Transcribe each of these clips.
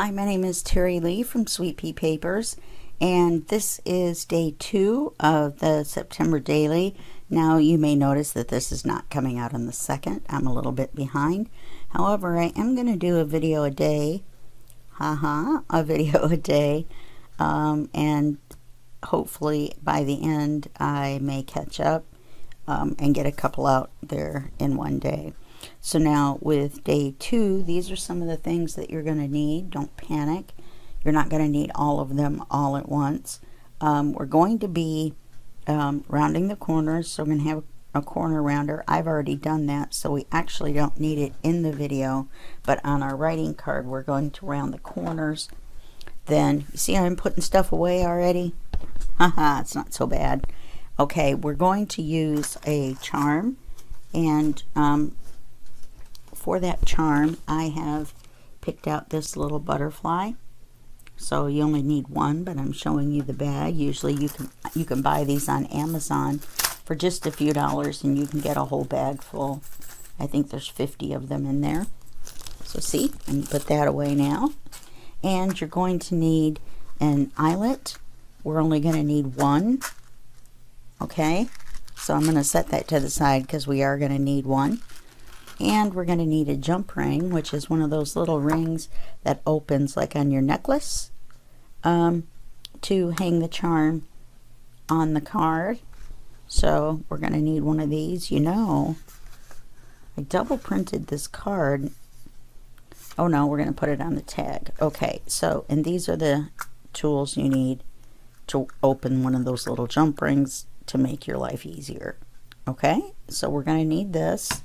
Hi, my name is Terry Lee from Sweet Pea Papers, and this is day 2 of the September daily. Now you may notice that this is not coming out on the 2nd. I'm a little bit behind. However, I am going to do a video a day. A video a day. And hopefully by the end I may catch up and get a couple out there in one day. So now with day 2, these are some of the things that you're going to need. Don't panic. You're not going to need all of them all at once. We're going to be rounding the corners, so we're going to have a corner rounder. I've already done that, so we actually don't need it in the video, but on our writing card we're going to round the corners. Then, you see I'm putting stuff away already? Haha, it's not so bad. Okay, we're going to use a charm, and for that charm I have picked out this little butterfly. So you only need one, but I'm showing you the bag. Usually you can buy these on Amazon for just a few dollars and you can get a whole bag full. I think there's 50 of them in there. So see, and put that away now. And you're going to need an eyelet. We're only going to need one. Okay, so I'm going to set that to the side because we are going to need one. And we're going to need a jump ring, which is one of those little rings that opens like on your necklace, to hang the charm on the card. So we're going to need one of these. You know, I double printed this card. Oh no, we're going to put it on the tag. Okay, so, and these are the tools you need to open one of those little jump rings to make your life easier. Okay, so we're going to need this.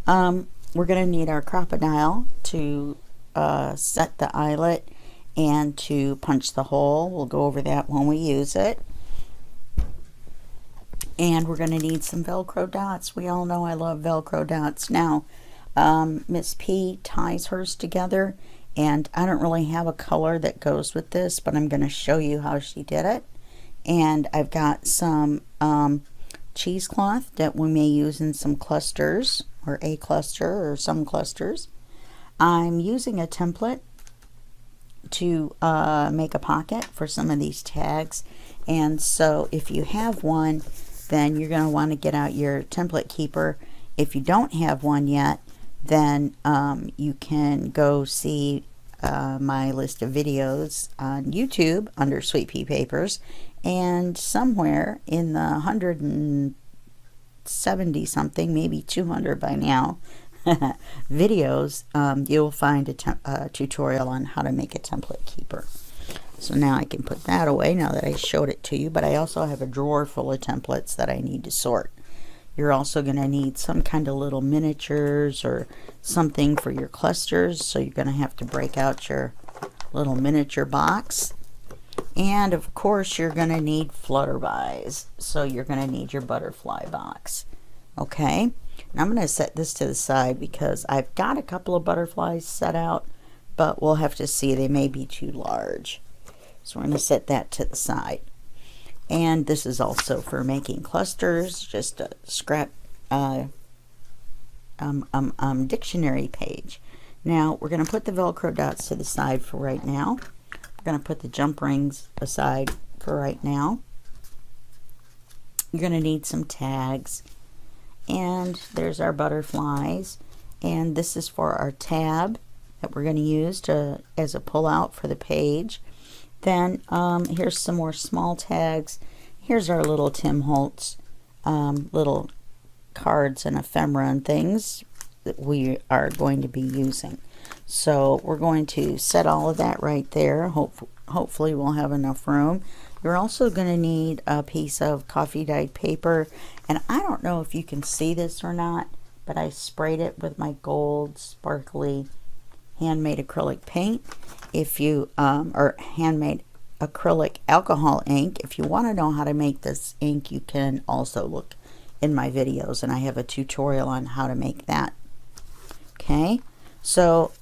We're going to need our crocodile to set the eyelet and to punch the hole. We'll go over that when we use it. And we're going to need some Velcro dots. We all know I love Velcro dots. Now, Miss P ties hers together, and I don't really have a color that goes with this, but I'm going to show you how she did it. And I've got some cheesecloth that we may use in some clusters, or a cluster or some clusters. I'm using a template to make a pocket for some of these tags, and so if you have one, then you're going to want to get out your template keeper. If you don't have one yet, then you can go see my list of videos on YouTube under Sweet Pea Papers, and somewhere in the 170 something, maybe 200 by now, videos, you'll find a tutorial on how to make a template keeper. So now I can put that away now that I showed it to you, but I also have a drawer full of templates that I need to sort. You're also going to need some kind of little miniatures or something for your clusters, so you're going to have to break out your little miniature box. And of course you're going to need flutterbys, so you're going to need your butterfly box. Okay, now I'm going to set this to the side because I've got a couple of butterflies set out, but we'll have to see, they may be too large. So we're going to set that to the side. And this is also for making clusters, just a scrap dictionary page. Now we're going to put the Velcro dots to the side for right now. We're going to put the jump rings aside for right now. You're going to need some tags. And there's our butterflies. And this is for our tab that we're going to use as a pull-out for the page. Then here's some more small tags. Here's our little Tim Holtz little cards and ephemera and things that we are going to be using. So we're going to set all of that right there. Hopefully we'll have enough room. You're also going to need a piece of coffee dyed paper, and I don't know if you can see this or not, but I sprayed it with my gold sparkly handmade acrylic paint. If you or handmade acrylic alcohol ink. If you want to know how to make this ink, you can also look in my videos, and I have a tutorial on how to make that. Okay, so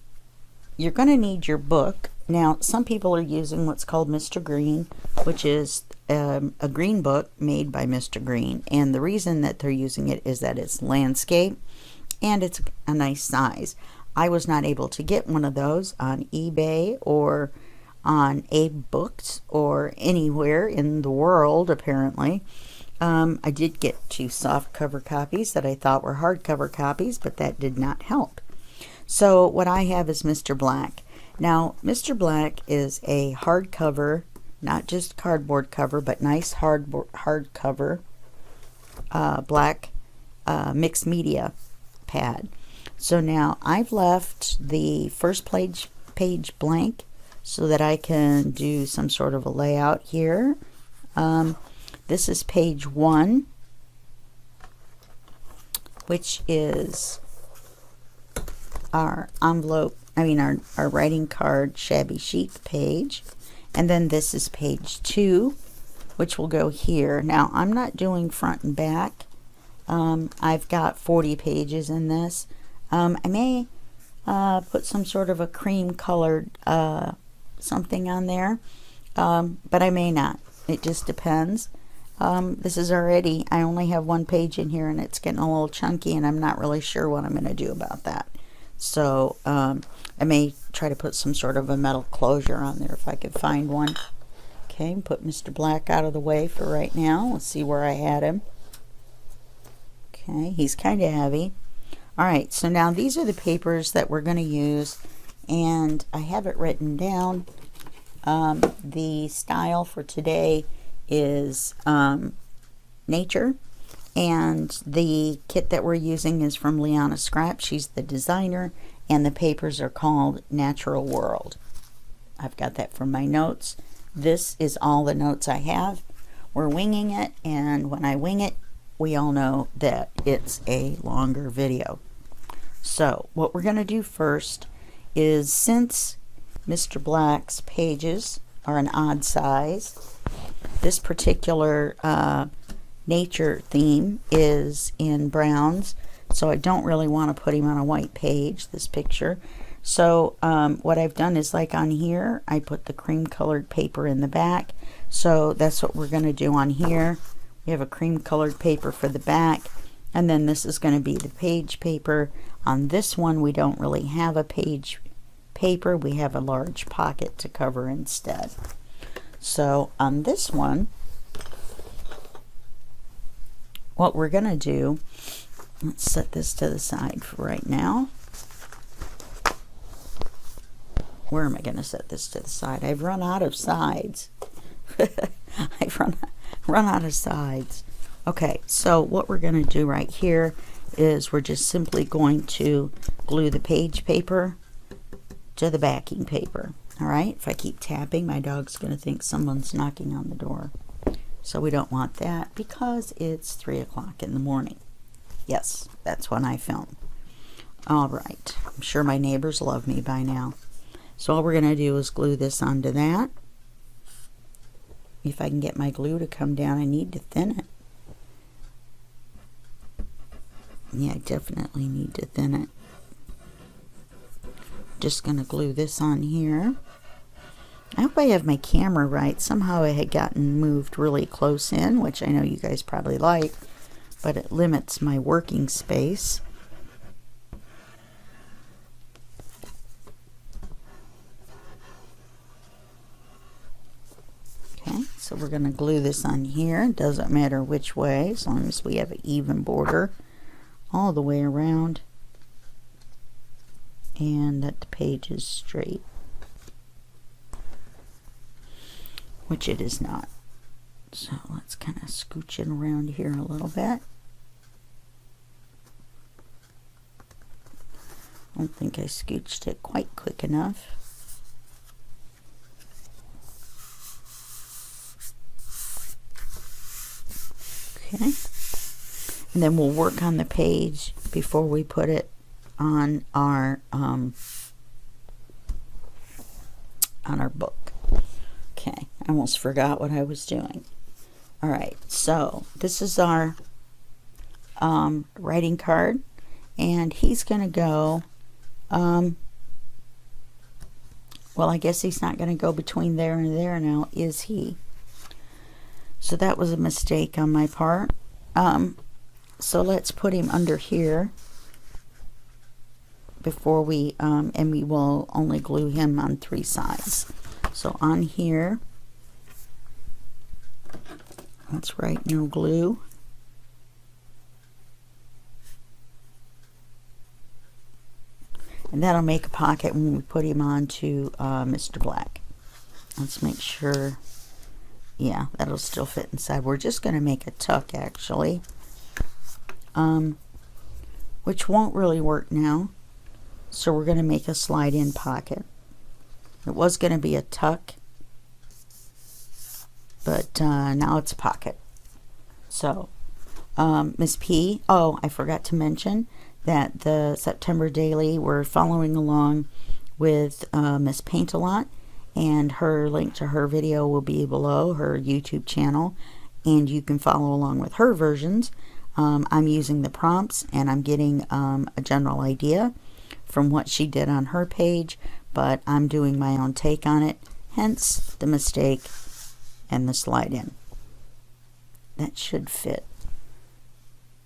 you're going to need your book. Now, some people are using what's called Mr. Green, which is a green book made by Mr. Green, and the reason that they're using it is that it's landscape and it's a nice size. I was not able to get one of those on eBay or on Books or anywhere in the world, apparently. I did get 2 soft cover copies that I thought were hardcover copies, but that did not help. So what I have is Mr. Black. Now, Mr. Black is a hardcover, not just cardboard cover, but nice hardcover black mixed media pad. So now I've left the first page blank so that I can do some sort of a layout here. This is page 1, which is our our writing card shabby chic page. And then this is page 2, which will go here. Now, I'm not doing front and back. I've got 40 pages in this. I may put some sort of a cream colored something on there, but I may not. It just depends. This is already, I only have 1 page in here and it's getting a little chunky, and I'm not really sure what I'm going to do about that. So I may try to put some sort of a metal closure on there if I could find one. Okay, put Mr. Black out of the way for right now. Let's see where I had him. Okay, he's kind of heavy. Alright, so now these are the papers that we're going to use, and I have it written down. The style for today is nature, and the kit that we're using is from LianaScrap. She's the designer, and the papers are called Natural World. I've got that from my notes. This is all the notes I have. We're winging it, and when I wing it, we all know that it's a longer video. So what we're going to do first is, since Mr. Black's pages are an odd size, this particular nature theme is in browns, so I don't really want to put him on a white page, this picture. So what I've done is, like on here, I put the cream colored paper in the back. So that's what we're going to do on here. We have a cream colored paper for the back, and then this is going to be the page paper. On this one, we don't really have a page paper. We have a large pocket to cover instead. So on this one, what we're going to do, let's set this to the side for right now. Where am I going to set this to the side? I've run out of sides. I've run out of sides. Okay, so what we're going to do right here is we're just simply going to glue the page paper to the backing paper. All right, if I keep tapping, my dog's going to think someone's knocking on the door. So we don't want that because it's 3 o'clock in the morning. Yes, that's when I film. All right, I'm sure my neighbors love me by now. So all we're going to do is glue this onto that. If I can get my glue to come down, I need to thin it. Yeah, I definitely need to thin it. Just going to glue this on here. I hope I have my camera right. Somehow it had gotten moved really close in, which I know you guys probably like, but it limits my working space. Okay, so we're going to glue this on here. It doesn't matter which way, as long as we have an even border all the way around and that the page is straight, which it is not. So let's kind of scooch it around here a little bit. I don't think I scooched it quite quick enough. Okay, and then we'll work on the page before we put it on our book. Okay, I almost forgot what I was doing. All right, so this is our writing card, and he's going to go, well, I guess he's not going to go between there and there now, is he? So that was a mistake on my part. So let's put him under here before we, and we will only glue him on 3 sides. So on here, let's write no glue. And that'll make a pocket when we put him onto Mr. Black. Let's make sure, yeah, that'll still fit inside. We're just going to make a tuck, actually, which won't really work now. So we're going to make a slide-in pocket. It was going to be a tuck, but now it's a pocket. So, Miss P, oh, I forgot to mention that the September daily, we're following along with Miss Paintalot, and her link to her video will be below, her YouTube channel, and you can follow along with her versions. I'm using the prompts, and I'm getting a general idea from what she did on her page, but I'm doing my own take on it, hence the mistake and the slide in. That should fit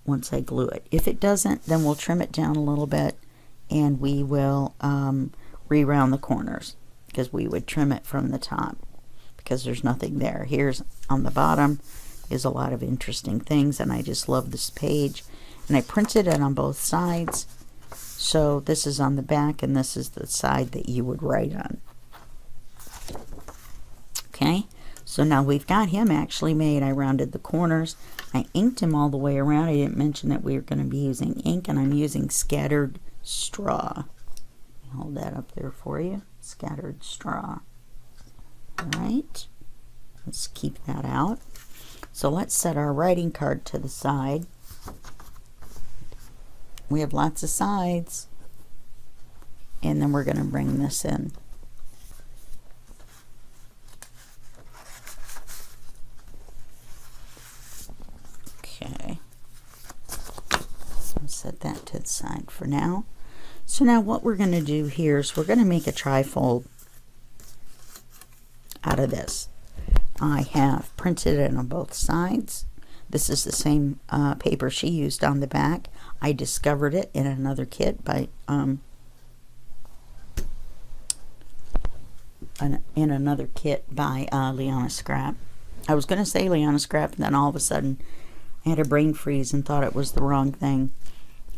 once I glue it. If it doesn't, then we'll trim it down a little bit, and we will re-round the corners, because we would trim it from the top because there's nothing there. Here's on the bottom is a lot of interesting things, and I just love this page, and I printed it on both sides. So this is on the back, and this is the side that you would write on. Okay, so now we've got him actually made. I rounded the corners. I inked him all the way around. I didn't mention that we were going to be using ink, and I'm using scattered straw. Hold that up there for you. Scattered straw. All right, let's keep that out. So let's set our writing card to the side. We have lots of sides, and then we're going to bring this in. Okay, so set that to the side for now. So now what we're going to do here is we're going to make a trifold out of this. I have printed it on both sides. This is the same paper she used on the back. I discovered it in another kit by LianaScrap. I was going to say LianaScrap, and then all of a sudden I had a brain freeze and thought it was the wrong thing.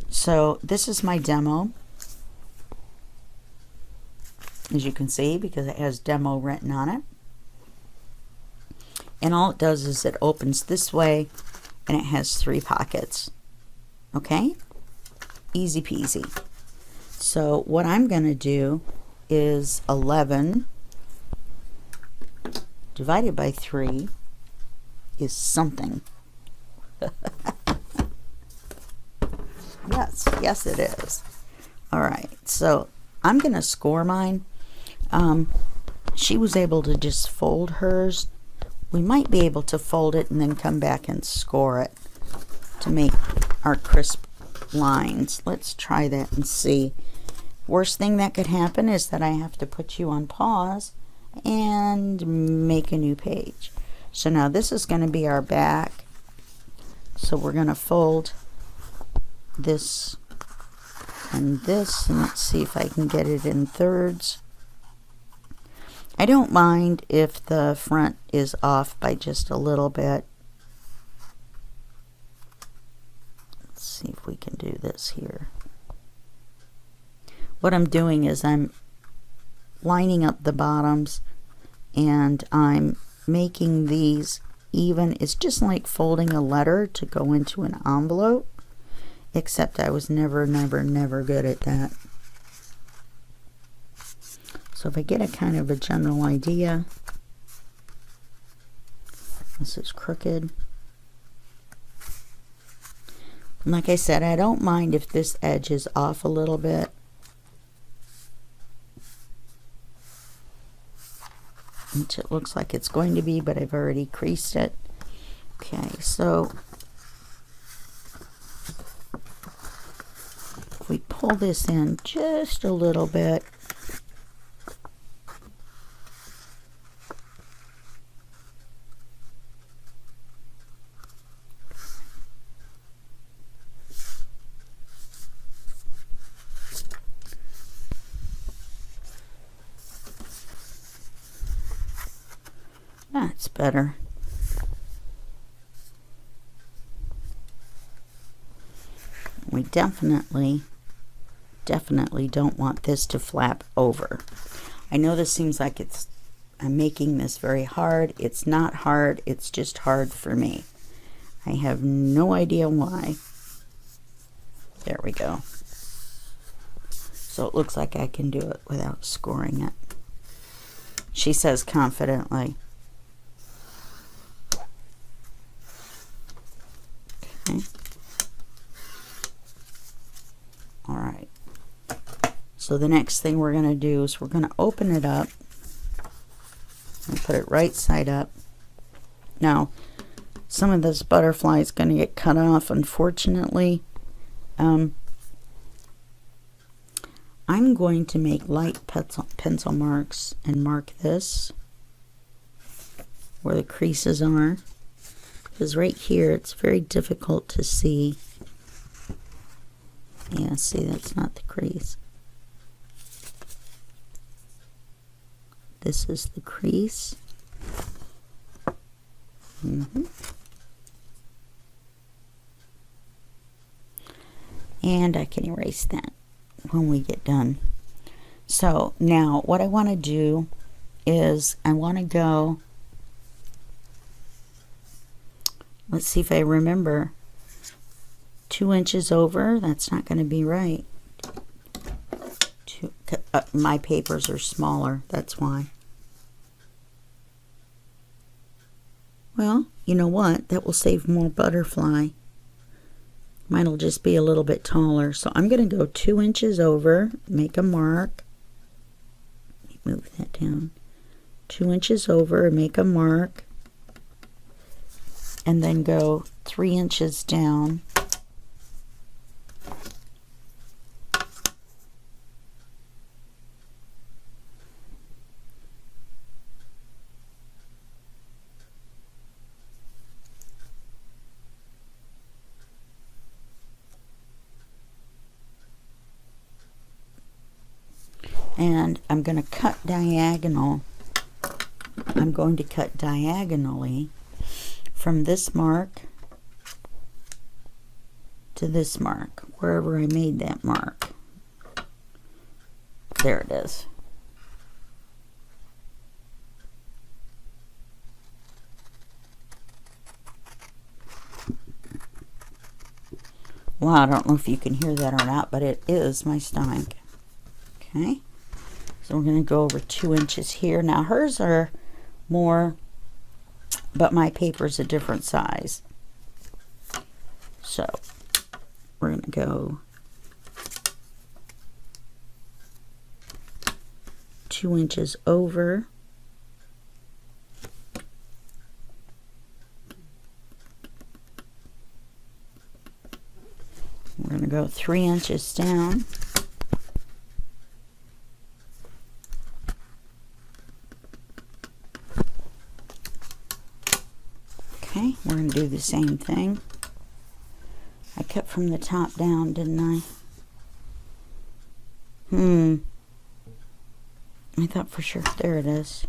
So this is my demo, as you can see, because it has demo written on it. And all it does is it opens this way, and it has 3 pockets. Okay? Easy peasy. So what I'm going to do is 11 divided by 3 is something. Yes it is. Alright, so I'm going to score mine. She was able to just fold hers. We might be able to fold it and then come back and score it to make our crisp lines. Let's try that and see. Worst thing that could happen is that I have to put you on pause and make a new page. So now this is going to be our back. So we're going to fold this and this, and let's see if I can get it in thirds. I don't mind if the front is off by just a little bit. Let's see if we can do this here. What I'm doing is I'm lining up the bottoms, and I'm making these even. It's just like folding a letter to go into an envelope, except I was never good at that. So if I get a kind of a general idea, this is crooked. And like I said, I don't mind if this edge is off a little bit. Which it looks like it's going to be, but I've already creased it. Okay, so if we pull this in just a little bit, That's better. We definitely don't want this to flap over. I know this seems like I'm making this very hard. It's not hard, it's just hard for me. I have no idea why. There we go. So it looks like I can do it without scoring it. She says confidently. Okay. All right. So the next thing we're going to do is we're going to open it up and put it right side up. Now, some of this butterfly is going to get cut off, unfortunately. I'm going to make light pencil marks and mark this where the creases are, because right here it's very difficult to see. Yeah, see, that's not the crease. This is the crease. And I can erase that when we get done. So now what I want to do is I want to go, let's see if I remember, 2 inches over. That's not going to be right. My papers are smaller, that's why. Well, you know what? That will save more butterfly. Mine will just be a little bit taller. So I'm going to go 2 inches over, make a mark. Let me move that down. 2 inches over, make a mark. And then go 3 inches down. And I'm going to cut diagonal. I'm going to cut diagonally from this mark to this mark, wherever I made that mark. There it is. Well, I don't know if you can hear that or not, but it is my stomach. Okay. So we're going to go over 2 inches here. Now hers are more, but my paper's a different size. So we're going to go 2 inches over. We're going to go 3 inches down. Okay, we're going to do the same thing. I cut from the top down, didn't I? I thought for sure. There it is.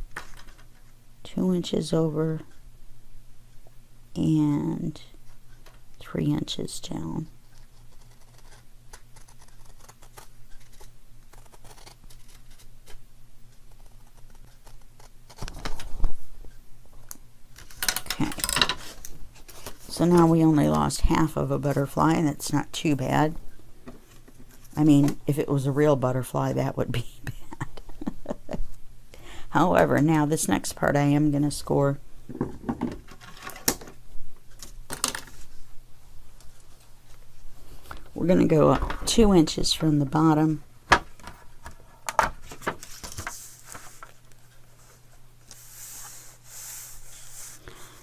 2 inches over and 3 inches down. So now we only lost half of a butterfly, and that's not too bad. I mean, if it was a real butterfly, that would be bad. However, now this next part I am going to score. We're going to go up 2 inches from the bottom.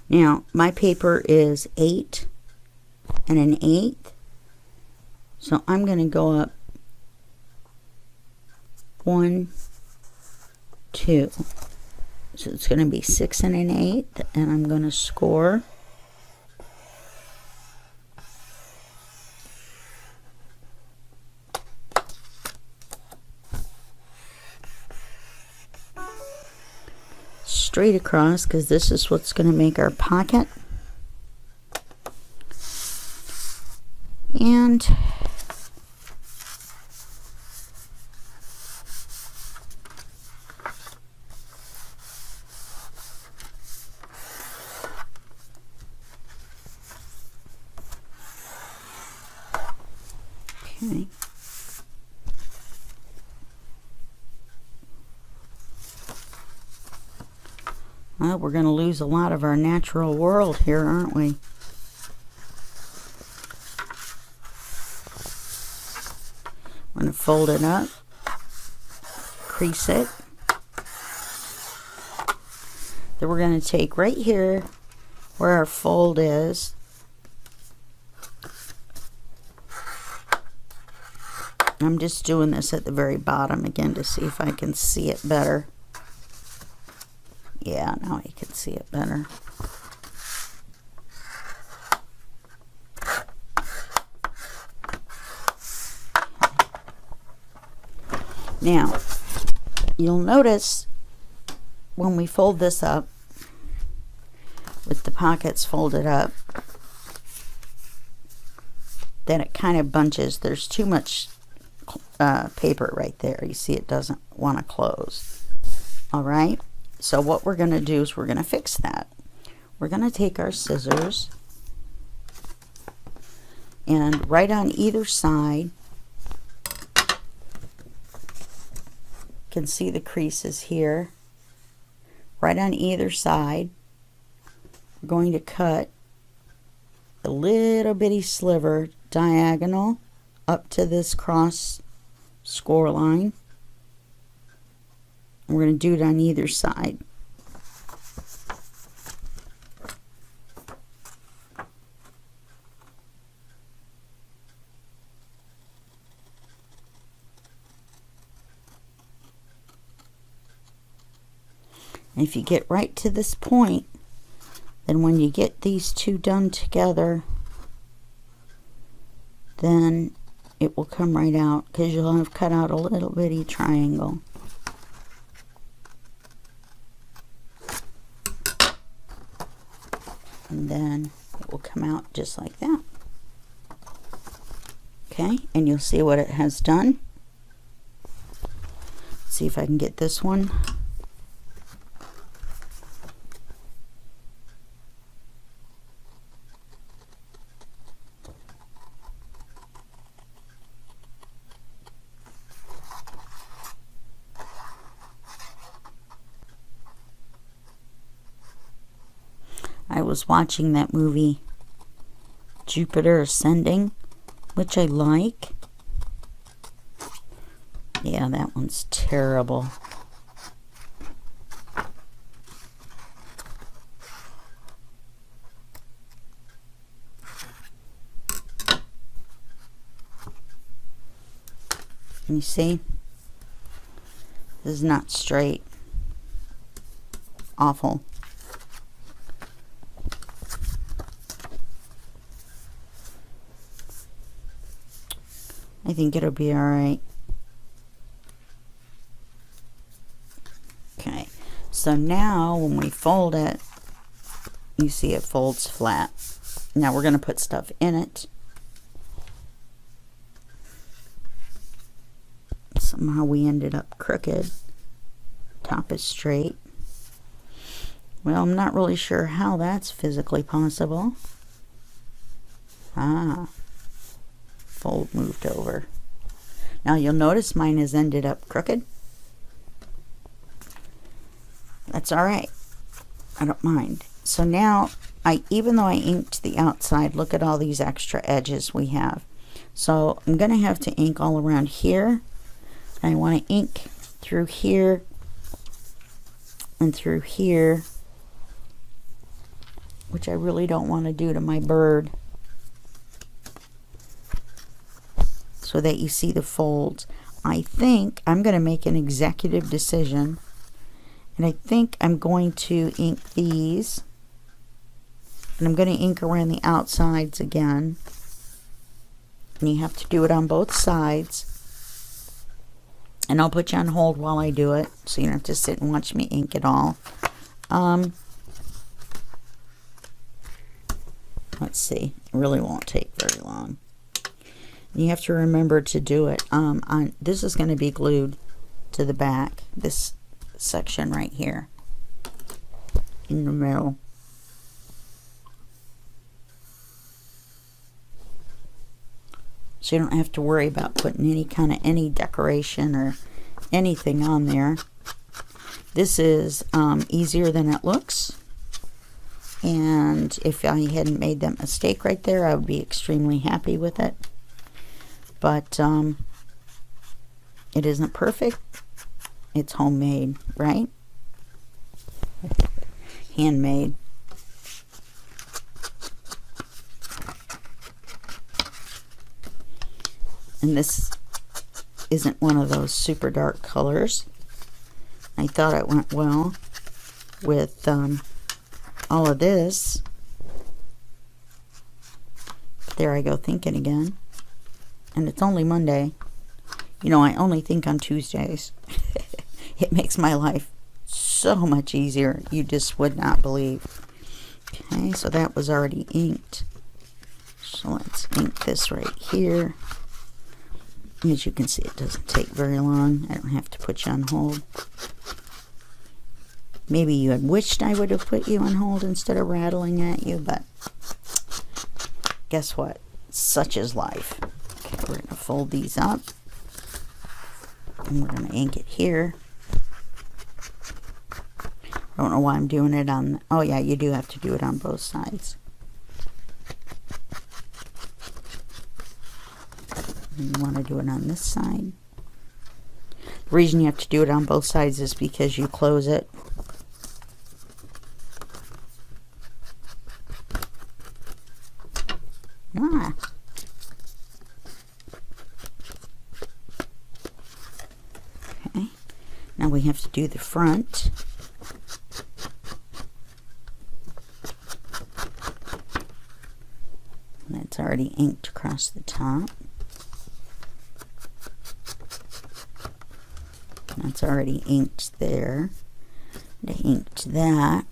Now, my paper is 8 1/8, so I'm going to go up 1, 2. So it's going to be 6 1/8, and I'm going to score. straight across because this is what's going to make our pocket. And okay. Well, we're going to lose a lot of our natural world here, aren't we? I'm going to fold it up, crease it. Then we're going to take right here where our fold is. I'm just doing this at the very bottom again to see if I can see it better. Yeah, now I can see it better. Now, you'll notice when we fold this up, with the pockets folded up, that it kind of bunches. There's too much paper right there. You see it doesn't want to close. All right, so what we're going to do is we're going to fix that. We're going to take our scissors and right on either side, you can see the creases here. Right on either side, we're going to cut a little bitty sliver diagonal up to this cross score line. We're going to do it on either side. And if you get right to this point, then when you get these two done together, then it will come right out because you'll have cut out a little bitty triangle. And then it will come out just like that. Okay, and you'll see what it has done. Let's see if I can get this one. I was watching that movie Jupiter Ascending, which I like. Yeah, that one's terrible. Can you see? This is not straight. Awful. I think it'll be alright. Okay, so now when we fold it, you see it folds flat. Now we're going to put stuff in it. Somehow we ended up crooked. Top is straight. Well, I'm not really sure how that's physically possible. Ah. Fold moved over. Now you'll notice mine has ended up crooked. That's alright. I don't mind. So now, even though I inked the outside, look at all these extra edges we have. So I'm going to have to ink all around here. I want to ink through here and through here, which I really don't want to do to my bird, so that you see the folds. I think I'm going to make an executive decision, and I think I'm going to ink these, and I'm going to ink around the outsides again, and you have to do it on both sides. And I'll put you on hold while I do it, so you don't have to sit and watch me ink it all. Let's see. It really won't take very long. You have to remember to do it. This is going to be glued to the back. This section right here in the middle. So you don't have to worry about putting any decoration or anything on there. This is easier than it looks. And if I hadn't made that mistake right there, I would be extremely happy with it. But it isn't perfect. It's homemade, right? Handmade. And this isn't one of those super dark colors. I thought it went well with all of this. There I go thinking again. And it's only Monday. You know, I only think on Tuesdays. It makes my life so much easier. You just would not believe. Okay, so that was already inked. So let's ink this right here. As you can see, it doesn't take very long. I don't have to put you on hold. Maybe you had wished I would have put you on hold instead of rattling at you, but guess what? Such is life. Okay, we're going to fold these up. And we're going to ink it here. I don't know why I'm doing it on... Oh yeah, you do have to do it on both sides. And you want to do it on this side. The reason you have to do it on both sides is because you close it. Okay. Now we have to do the front. That's already inked across the top. That's already inked there. I inked that.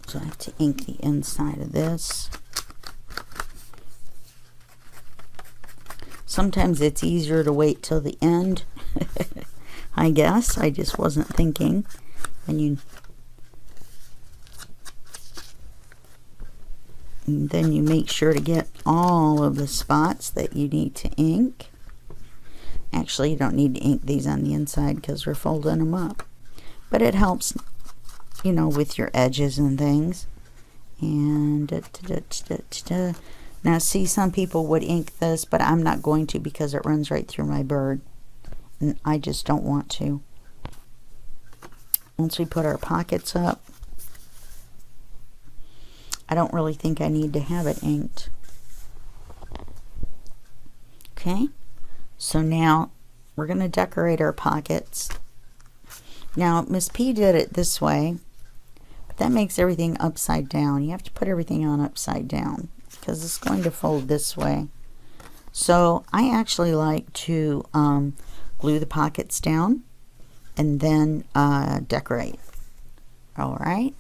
So I have to ink the inside of this. Sometimes it's easier to wait till the end. I guess. I just wasn't thinking. And then you make sure to get all of the spots that you need to ink. Actually, you don't need to ink these on the inside because we're folding them up. But it helps, you know, with your edges and things. And now see, some people would ink this, but I'm not going to because it runs right through my bird. And I just don't want to. Once we put our pockets up, I don't really think I need to have it inked. Okay, so now we're going to decorate our pockets. Now, Miss P did it this way, but that makes everything upside down. You have to put everything on upside down because it's going to fold this way. So I actually like to glue the pockets down and then decorate. All right.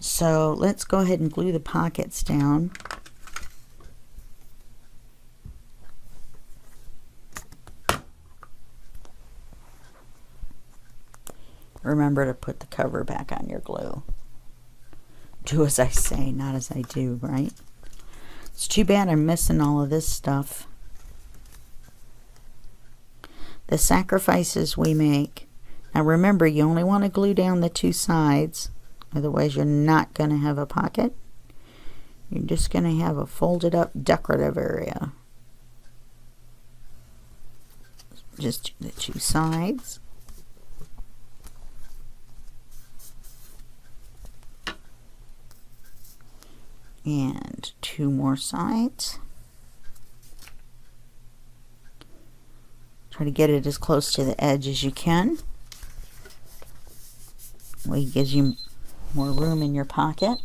So let's go ahead and glue the pockets down. Remember to put the cover back on your glue. Do as I say, not as I do, right? It's too bad I'm missing all of this stuff. The sacrifices we make. Now remember, you only want to glue down the two sides. Otherwise, you're not going to have a pocket. You're just going to have a folded up decorative area. Just the two sides. And two more sides. Try to get it as close to the edge as you can. It gives you more room in your pocket.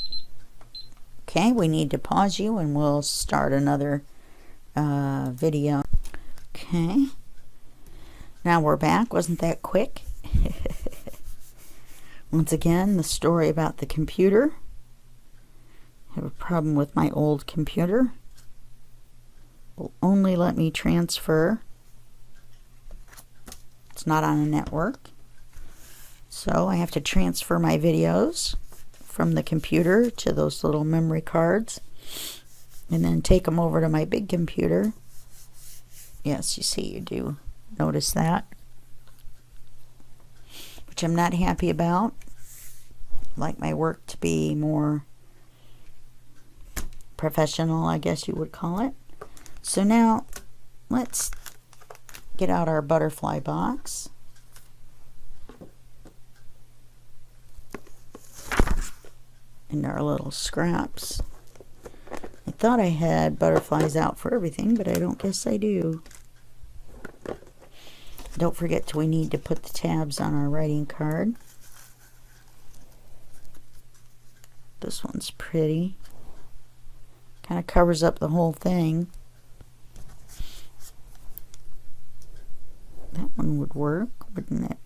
Okay, we need to pause you and we'll start another video. Okay, now we're back. Wasn't that quick? Once again, the story about the computer. I have a problem with my old computer. Will only let me transfer. It's not on a network. So I have to transfer my videos from the computer to those little memory cards and then take them over to my big computer. Yes, you see, you do notice that, which I'm not happy about. I like my work to be more professional, I guess you would call it. So now let's get out our butterfly box. And our little scraps. I thought I had butterflies out for everything, but I don't guess I do. Don't forget we need to put the tabs on our writing card. This one's pretty. Kind of covers up the whole thing. That one would work, wouldn't it?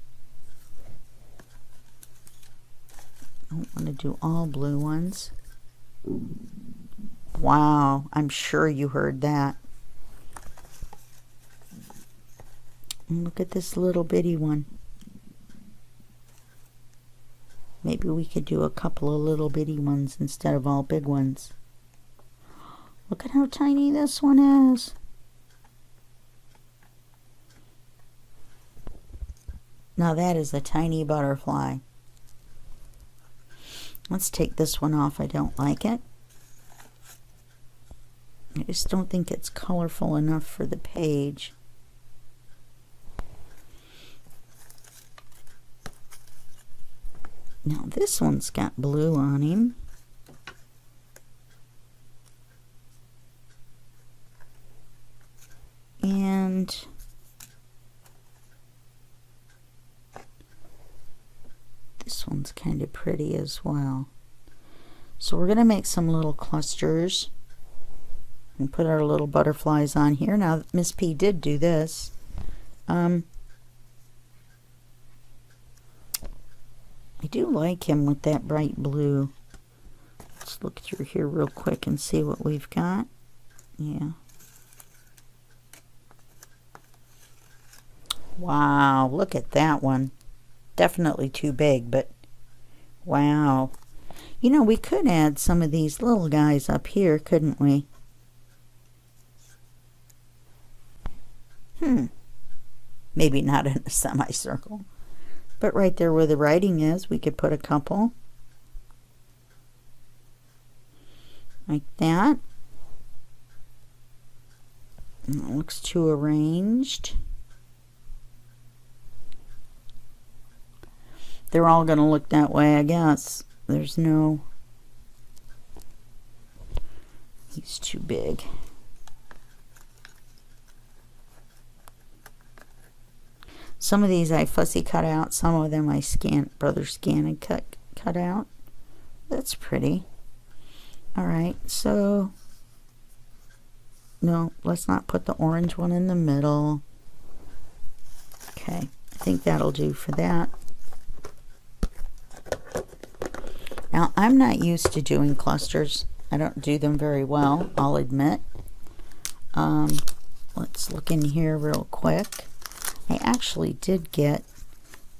I don't want to do all blue ones. Wow, I'm sure you heard that. And look at this little bitty one. Maybe we could do a couple of little bitty ones instead of all big ones. Look at how tiny this one is. Now that is a tiny butterfly. Let's take this one off. I don't like it. I just don't think it's colorful enough for the page. Now this one's got blue on him. And this one's kind of pretty as well. So we're going to make some little clusters and put our little butterflies on here. Now Miss P did do this. I do like him with that bright blue. Let's look through here real quick and see what we've got. Yeah. Wow, look at that one. Definitely too big, but wow. You know, we could add some of these little guys up here, couldn't we? Maybe not in a semicircle. But right there where the writing is, we could put a couple. Like that. And it looks too arranged. They're all going to look that way, I guess. There's no... He's too big. Some of these I fussy cut out. Some of them I brother scanned and cut out. That's pretty. Alright, so... No, let's not put the orange one in the middle. Okay, I think that'll do for that. Now, I'm not used to doing clusters. I don't do them very well, I'll admit. Let's look in here real quick. I actually did get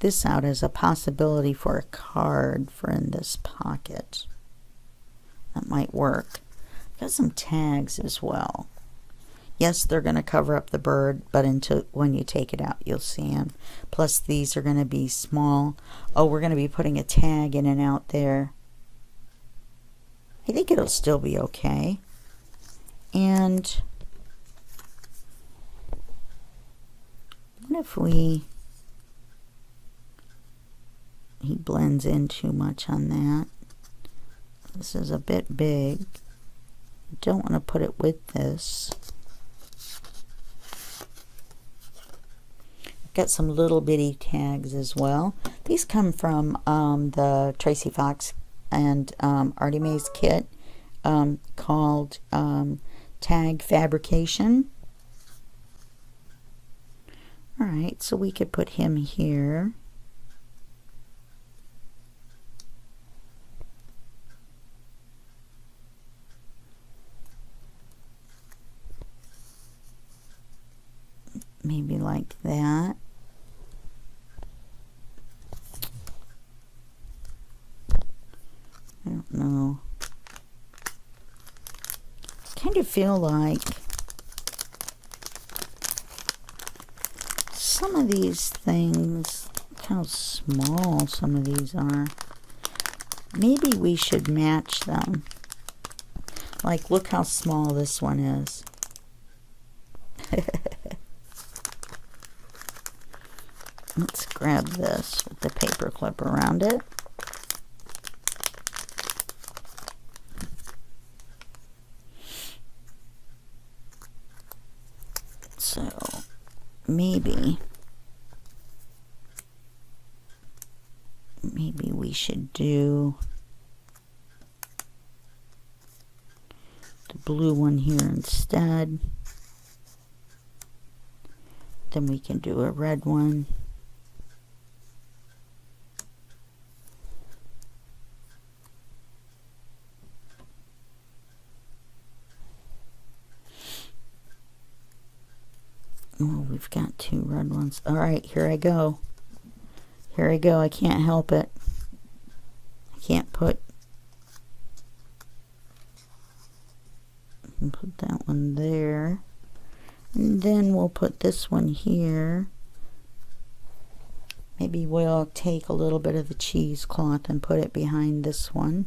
this out as a possibility for a card for in this pocket. That might work. Got some tags as well. Yes, they're going to cover up the bird, but when you take it out, you'll see them. Plus, these are going to be small. Oh, we're going to be putting a tag in and out there. I think it'll still be okay. And what if he blends in too much on that? This is a bit big. I don't want to put it with this. Got some little bitty tags as well. These come from the Tracy Fox and Artie Mae's kit called Tag Fabrication. Alright, so we could put him here. maybe like that. I don't know. Kind of feel like some of these things, look how small some of these are. Maybe we should match them. Like, look how small this one is. Let's grab this with the paper clip around it. So maybe we should do the blue one here instead. Then we can do a red one. Oh, we've got two red ones. All right, here I go. Here I go. I can't help it. I can't put that one there. And then we'll put this one here. Maybe we'll take a little bit of the cheesecloth and put it behind this one.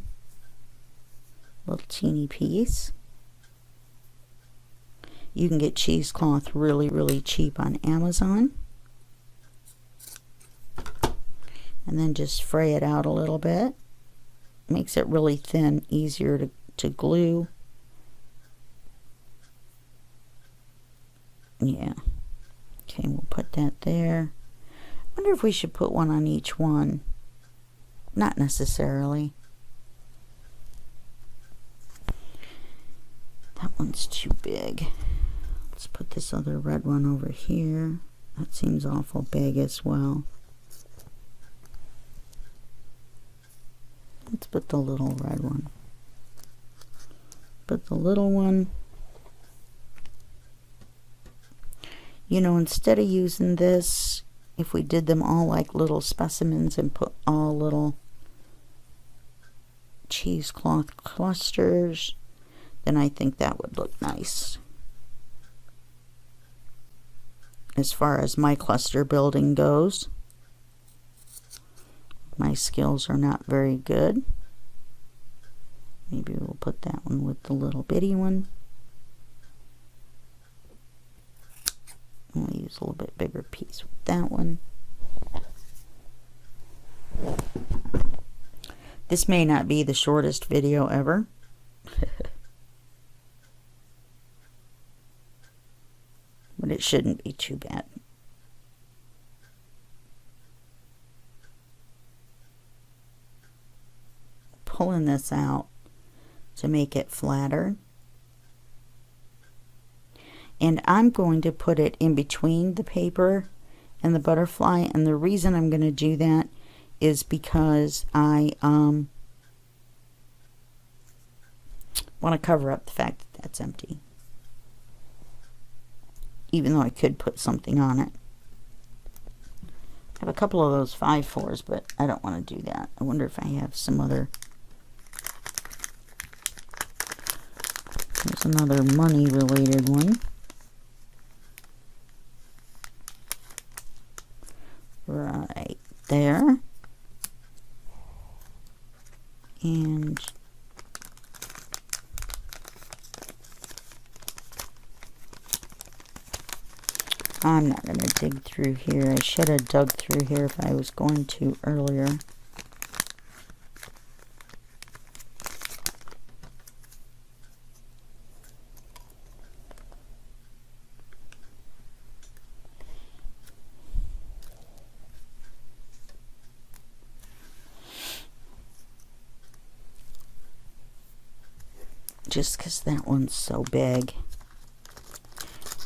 Little teeny piece. You can get cheesecloth really, really cheap on Amazon. And then just fray it out a little bit. Makes it really thin, easier to glue. Yeah. Okay, we'll put that there. I wonder if we should put one on each one. Not necessarily. That one's too big. Let's put this other red one over here. That seems awful big as well. Let's put the little red one. Put the little one. You know, instead of using this, if we did them all like little specimens and put all little cheesecloth clusters, then I think that would look nice. As far as my cluster building goes, my skills are not very good. Maybe we'll put that one with the little bitty one. We'll use a little bit bigger piece with that one. This may not be the shortest video ever. But it shouldn't be too bad. Pulling this out to make it flatter. And I'm going to put it in between the paper and the butterfly. And the reason I'm going to do that is because I want to cover up the fact that that's empty. Even though I could put something on it. I have a couple of those 5/4s, but I don't want to do that. I wonder if I have some other. There's another money related one. Right there. And I'm not going to dig through here. I should have dug through here if I was going to earlier. Just because that one's so big.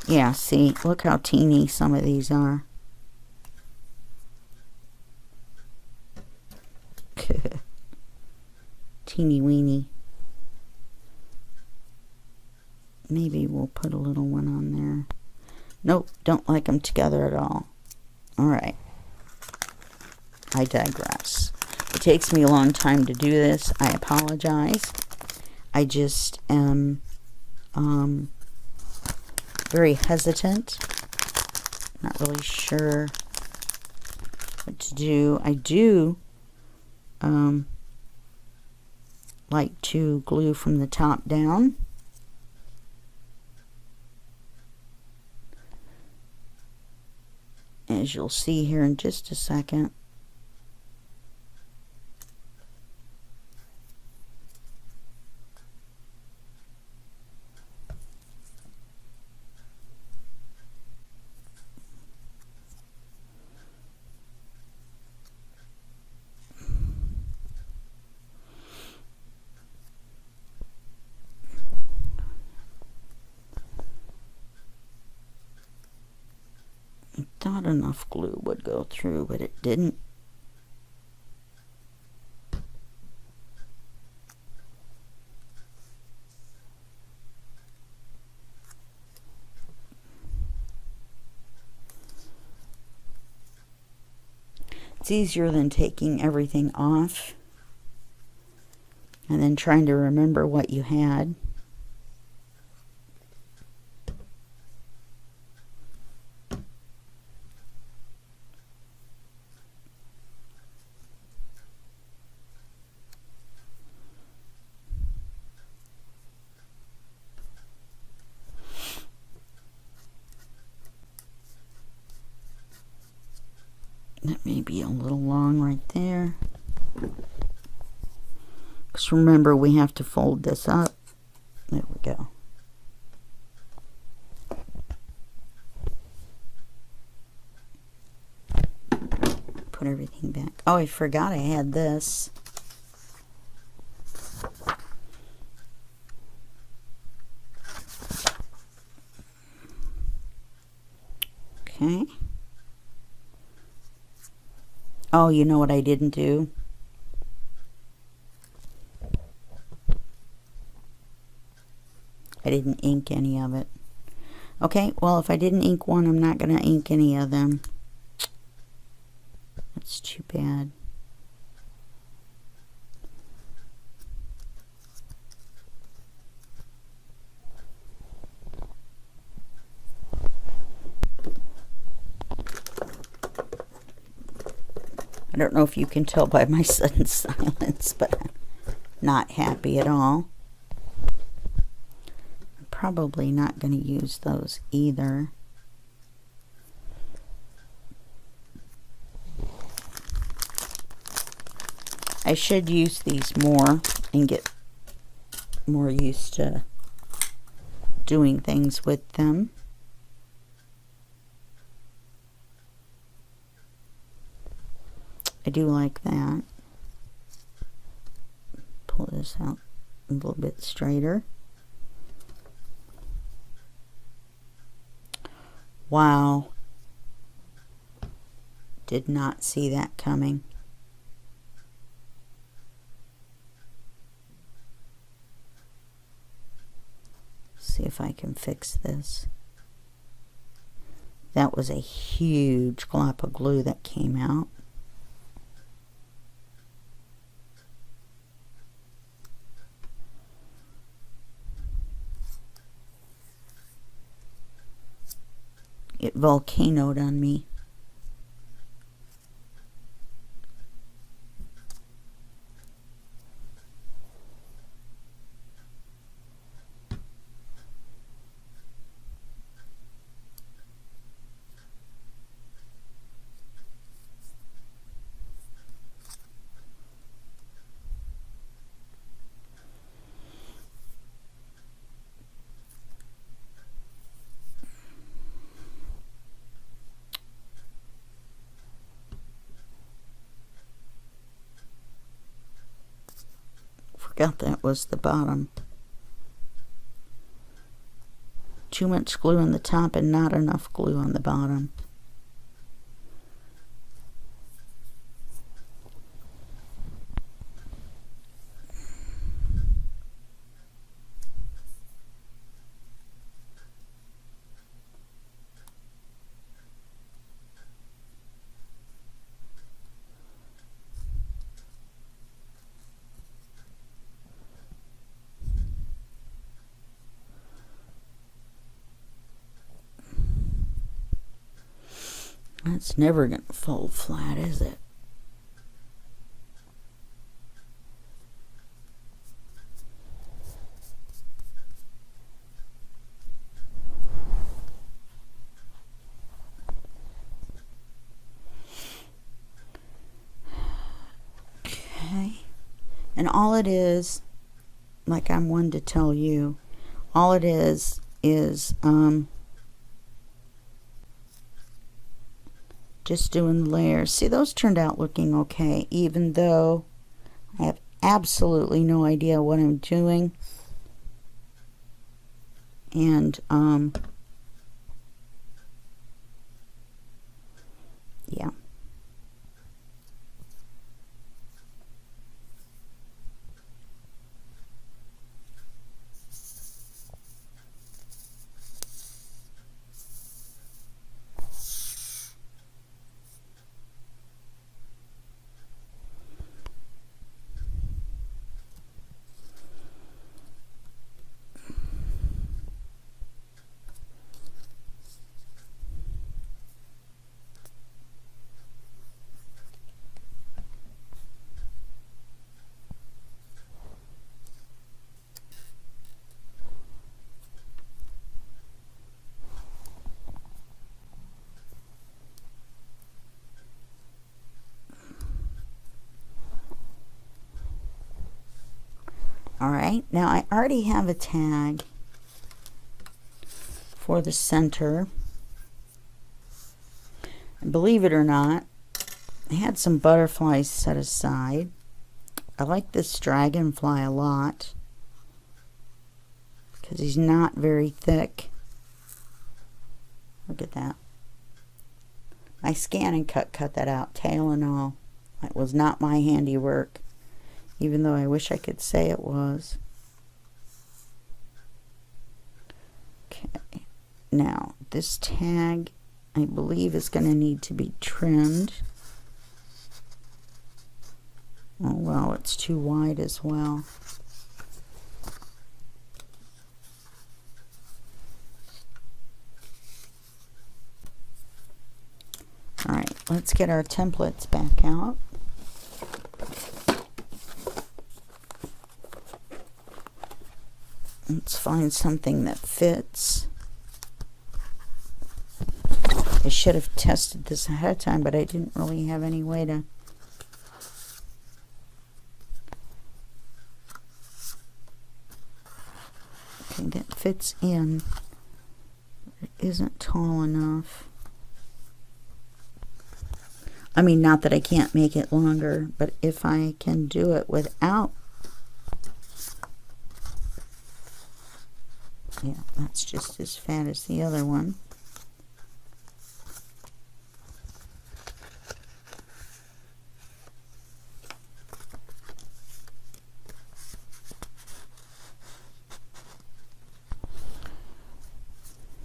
Yeah, see, look how teeny some of these are. Teeny weeny. Maybe we'll put a little one on there. Nope, don't like them together at all. All right. I digress. It takes me a long time to do this. I apologize. I just am very hesitant. Not really sure what to do. I do like to glue from the top down. As you'll see here in just a second. I thought enough glue would go through, but it didn't. It's easier than taking everything off and then trying to remember what you had. That may be a little long right there. Because remember, we have to fold this up. There we go. Put everything back. Oh, I forgot I had this. Okay. Oh, you know what I didn't do? I didn't ink any of it. Okay, well, if I didn't ink one, I'm not going to ink any of them. That's too bad. I don't know if you can tell by my sudden silence, but I'm not happy at all. I'm probably not going to use those either. I should use these more and get more used to doing things with them. I do like that. Pull this out a little bit straighter. Wow. Did not see that coming. See if I can fix this. That was a huge glop of glue that came out. It volcanoed on me. Forgot that was the bottom. Too much glue on the top and not enough glue on the bottom. That's never going to fold flat, is it? Okay. And all it is, like I'm one to tell you, all it is just doing the layers. See, those turned out looking okay, even though I have absolutely no idea what I'm doing. And yeah. Alright, now I already have a tag for the center. And believe it or not, I had some butterflies set aside. I like this dragonfly a lot because he's not very thick. Look at that. My scan and cut that out, tail and all. It was not my handiwork, even though I wish I could say it was. Okay, now this tag I believe is going to need to be trimmed. Oh well, it's too wide as well. Alright, let's get our templates back out. Let's find something that fits. I should have tested this ahead of time, but I didn't really have any way to. Okay, that fits in. It isn't tall enough. I mean, not that I can't make it longer, but if I can do it without. Yeah, that's just as fat as the other one.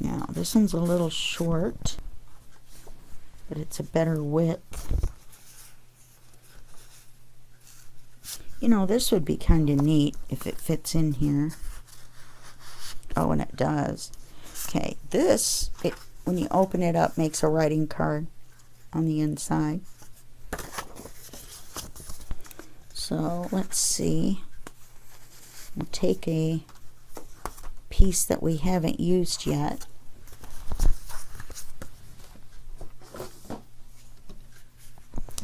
Now, this one's a little short, but it's a better width. You know, this would be kind of neat if it fits in here. Oh, and it does. Okay, this, when you open it up, makes a writing card on the inside. So, let's see. We'll take a piece that we haven't used yet.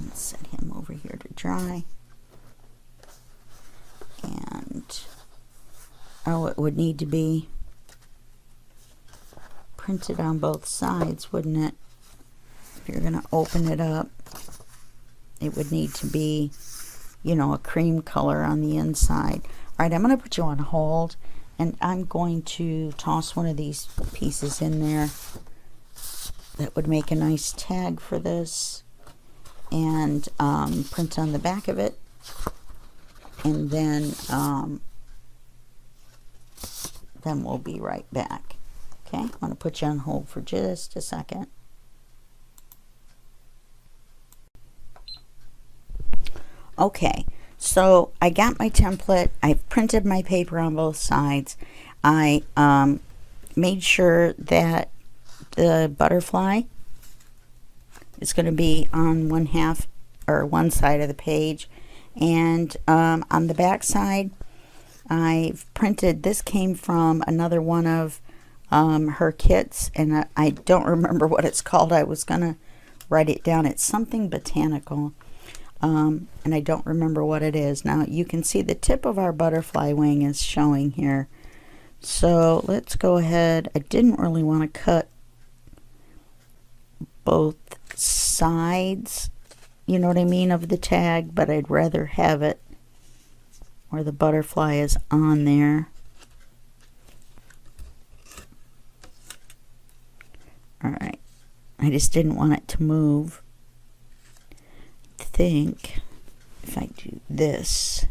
Let's set him over here to dry. And, oh, it would need to be printed on both sides, wouldn't it? If you're going to open it up, it would need to be, you know, a cream color on the inside. All right, I'm going to put you on hold, and I'm going to toss one of these pieces in there that would make a nice tag for this, and print on the back of it, and then we'll be right back. Okay, I'm going to put you on hold for just a second. Okay, so I got my template. I printed my paper on both sides. I made sure that the butterfly It's going to be on one half or one side of the page, and on the back side I've printed, this came from another one of her kits, and I don't remember what it's called. I was gonna write it down. It's something botanical, and I don't remember what it is. Now you can see the tip of our butterfly wing is showing here, so let's go ahead. I didn't really want to cut both sides, you know what I mean, of the tag, but I'd rather have it where the butterfly is on there. Alright, I just didn't want it to move. I think if I do this,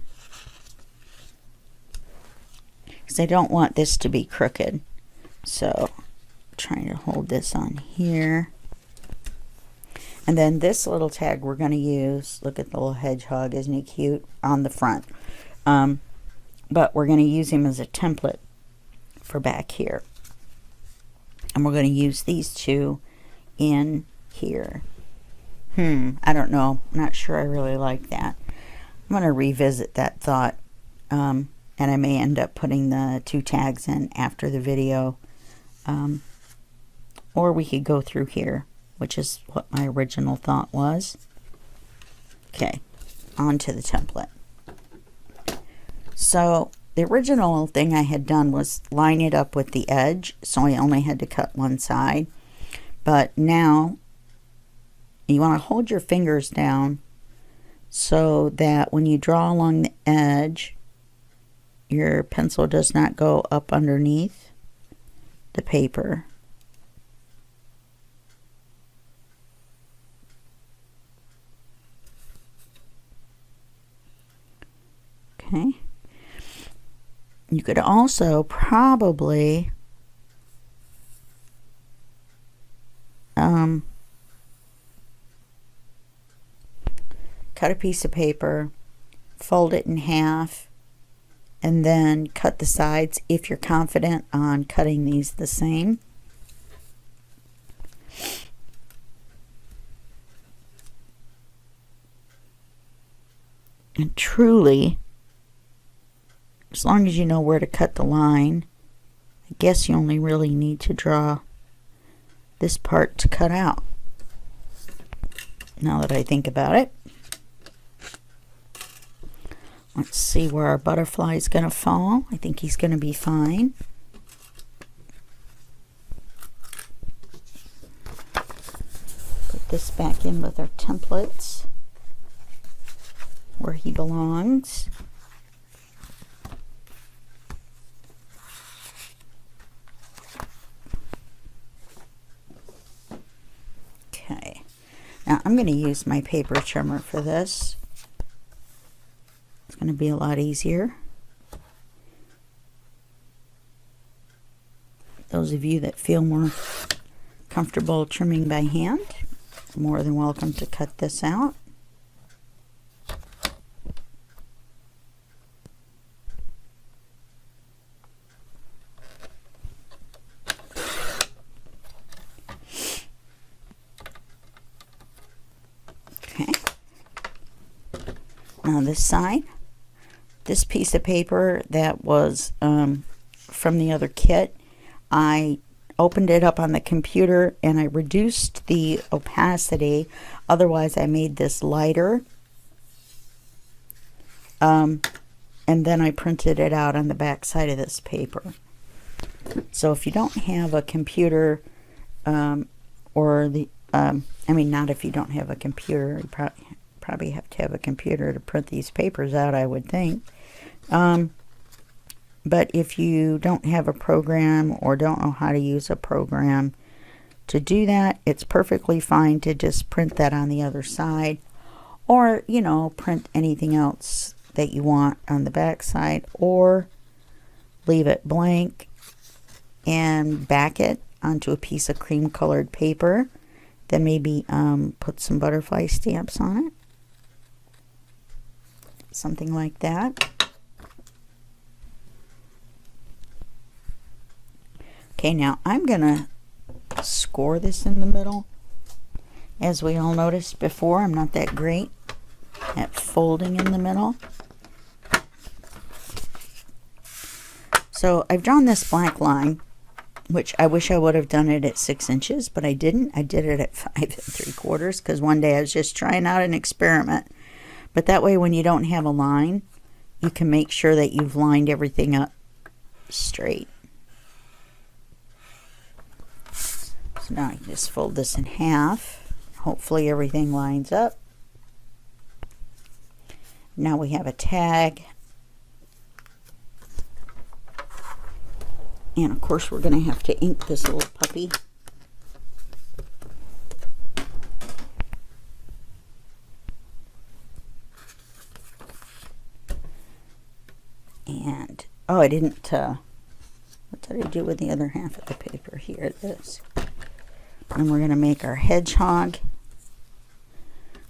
because I don't want this to be crooked, so I'm trying to hold this on here. And then this little tag we're going to use, look at the little hedgehog, isn't he cute, on the front. But we're going to use him as a template for back here. And we're going to use these two in here. I don't know. I'm not sure I really like that. I'm going to revisit that thought. And I may end up putting the two tags in after the video. Or we could go through here, which is what my original thought was. Okay, on to the template. So the original thing I had done was line it up with the edge, so I only had to cut one side. But now you want to hold your fingers down so that when you draw along the edge, your pencil does not go up underneath the paper. Okay. You could also probably cut a piece of paper, fold it in half, and then cut the sides if you're confident on cutting these the same. And truly, as long as you know where to cut the line, I guess you only really need to draw this part to cut out. Now that I think about it. Let's see where our butterfly is going to fall. I think he's going to be fine. Put this back in with our templates where he belongs. Okay, now I'm going to use my paper trimmer for this. It's going to be a lot easier. Those of you that feel more comfortable trimming by hand, more than welcome to cut this out. Okay. Now this side, this piece of paper that was from the other kit, I opened it up on the computer and I reduced the opacity. Otherwise I made this lighter. And then I printed it out on the back side of this paper. So if you don't have a computer, or the, I mean, not if you don't have a computer, you probably have to have a computer to print these papers out, I would think. But if you don't have a program or don't know how to use a program to do that, it's perfectly fine to just print that on the other side, or, you know, print anything else that you want on the back side, or leave it blank and back it onto a piece of cream colored paper. Then maybe put some butterfly stamps on it. Something like that. Okay, now I'm gonna score this in the middle As we all noticed before, I'm not that great at folding in the middle. So I've drawn this black line, which I wish I would have done it at 6 inches, but I didn't. I did it at 5 3/4 because one day I was just trying out an experiment. But that way when you don't have a line, you can make sure that you've lined everything up straight. So now I can just fold this in half. Hopefully everything lines up. Now we have a tag. And of course we're going to have to ink this little puppy. And, oh, I didn't, what did I do with the other half of the paper? Here it is. And we're going to make our hedgehog.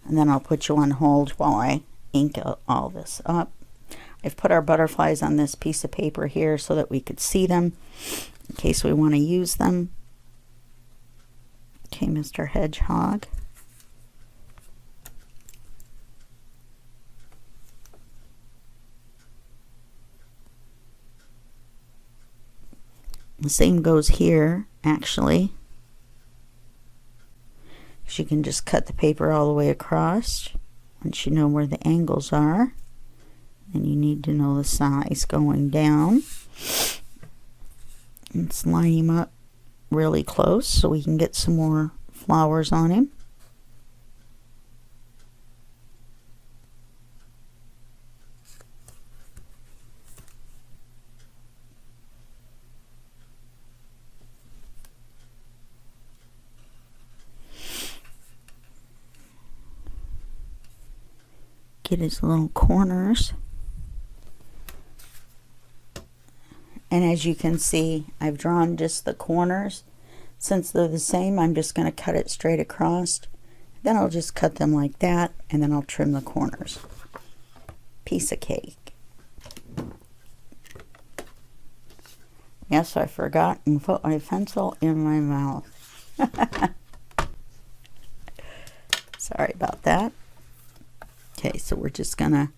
And then I'll put you on hold while I ink all this up. I've put our butterflies on this piece of paper here so that we could see them in case we want to use them. Okay, Mr. Hedgehog. The same goes here, actually. You can just cut the paper all the way across once you know where the angles are. And you need to know the size going down. Let's line him up really close so we can get some more flowers on him. Get his little corners. And as you can see, I've drawn just the corners. Since they're the same, I'm just going to cut it straight across. Then I'll just cut them like that, and then I'll trim the corners. Piece of cake. Yes, I forgot and put my pencil in my mouth. Sorry about that. Okay, so we're just gonna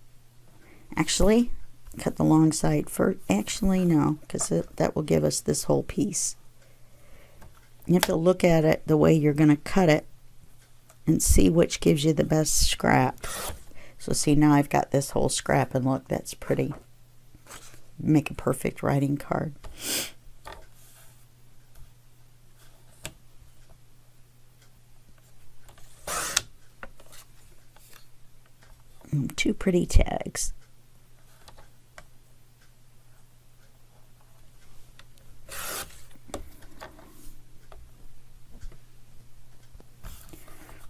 actually cut the long side first. Actually, no, because that will give us this whole piece. You have to look at it the way you're gonna cut it and see which gives you the best scrap. So see, now I've got this whole scrap, and look, that's pretty. Make a perfect writing card. Two pretty tags.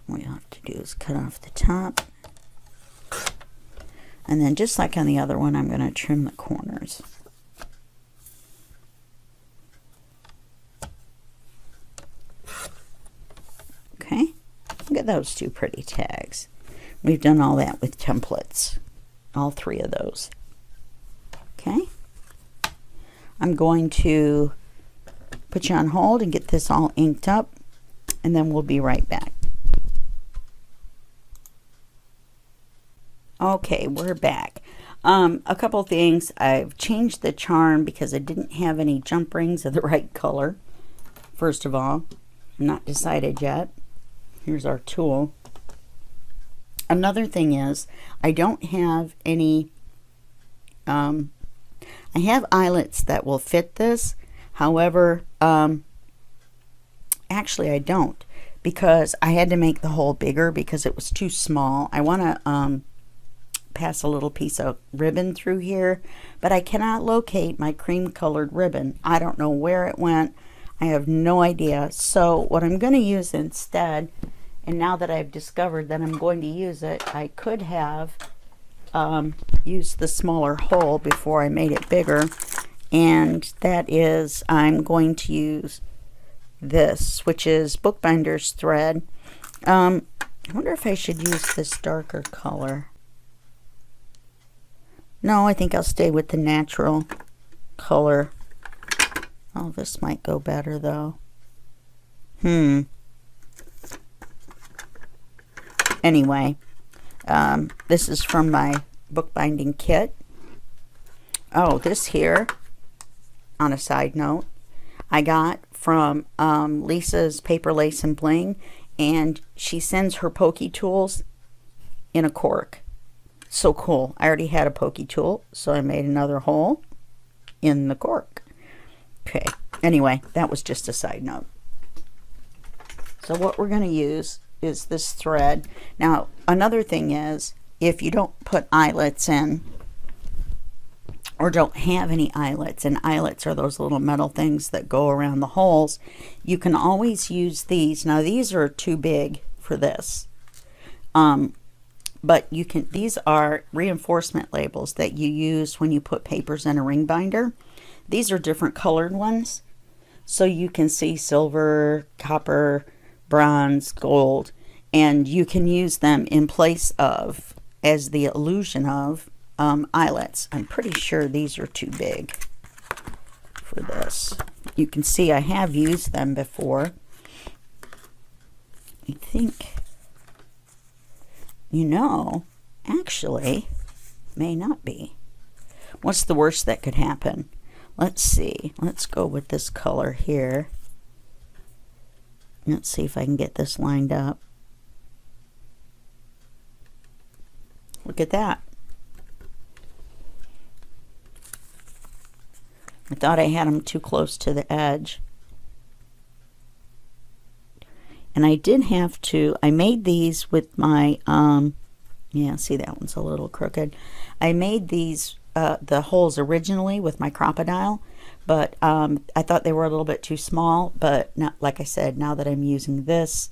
What you have to do is cut off the top. And then just like on the other one, I'm going to trim the corners. Okay, look at those two pretty tags. We've done all that with templates, all three of those. Okay, I'm going to put you on hold and get this all inked up, and then we'll be right back. Okay, we're back. A couple things. I've changed the charm because I didn't have any jump rings of the right color. First of all, I'm not decided yet. Here's our tool. Another thing is, I don't have any, I have eyelets that will fit this. However, actually I don't, because I had to make the hole bigger because it was too small. I want to pass a little piece of ribbon through here, but I cannot locate my cream colored ribbon. I don't know where it went. I have no idea. So what I'm going to use instead, and now that I've discovered that I'm going to use it, I could have used the smaller hole before I made it bigger, and that is, I'm going to use this, which is Bookbinder's thread. I wonder if I should use this darker color. No, I think I'll stay with the natural color. Oh, this might go better though. Anyway, this is from my bookbinding kit. Oh, this here, on a side note, I got from Lisa's Paper Lace and Bling, and she sends her pokey tools in a cork. So cool. I already had a pokey tool, so I made another hole in the cork. Okay, anyway, that was just a side note. So what we're going to use is this thread. Now, another thing is, if you don't put eyelets in, or don't have any eyelets, and eyelets are those little metal things that go around the holes, you can always use these. Now, these are too big for this. But you can, these are reinforcement labels that you use when you put papers in a ring binder. These are different colored ones. So you can see silver, copper, bronze, gold, and you can use them in place of, as the illusion of, eyelets. I'm pretty sure these are too big for this. You can see I have used them before. I think, you know, actually, may not be. What's the worst that could happen? Let's see. Let's go with this color here. Let's see if I can get this lined up. Look at that. I thought I had them too close to the edge. And I did have to, I made these with my, yeah, see that one's a little crooked. I made these, the holes originally with my crocodile, but I thought they were a little bit too small. But not, like I said, now that I'm using this,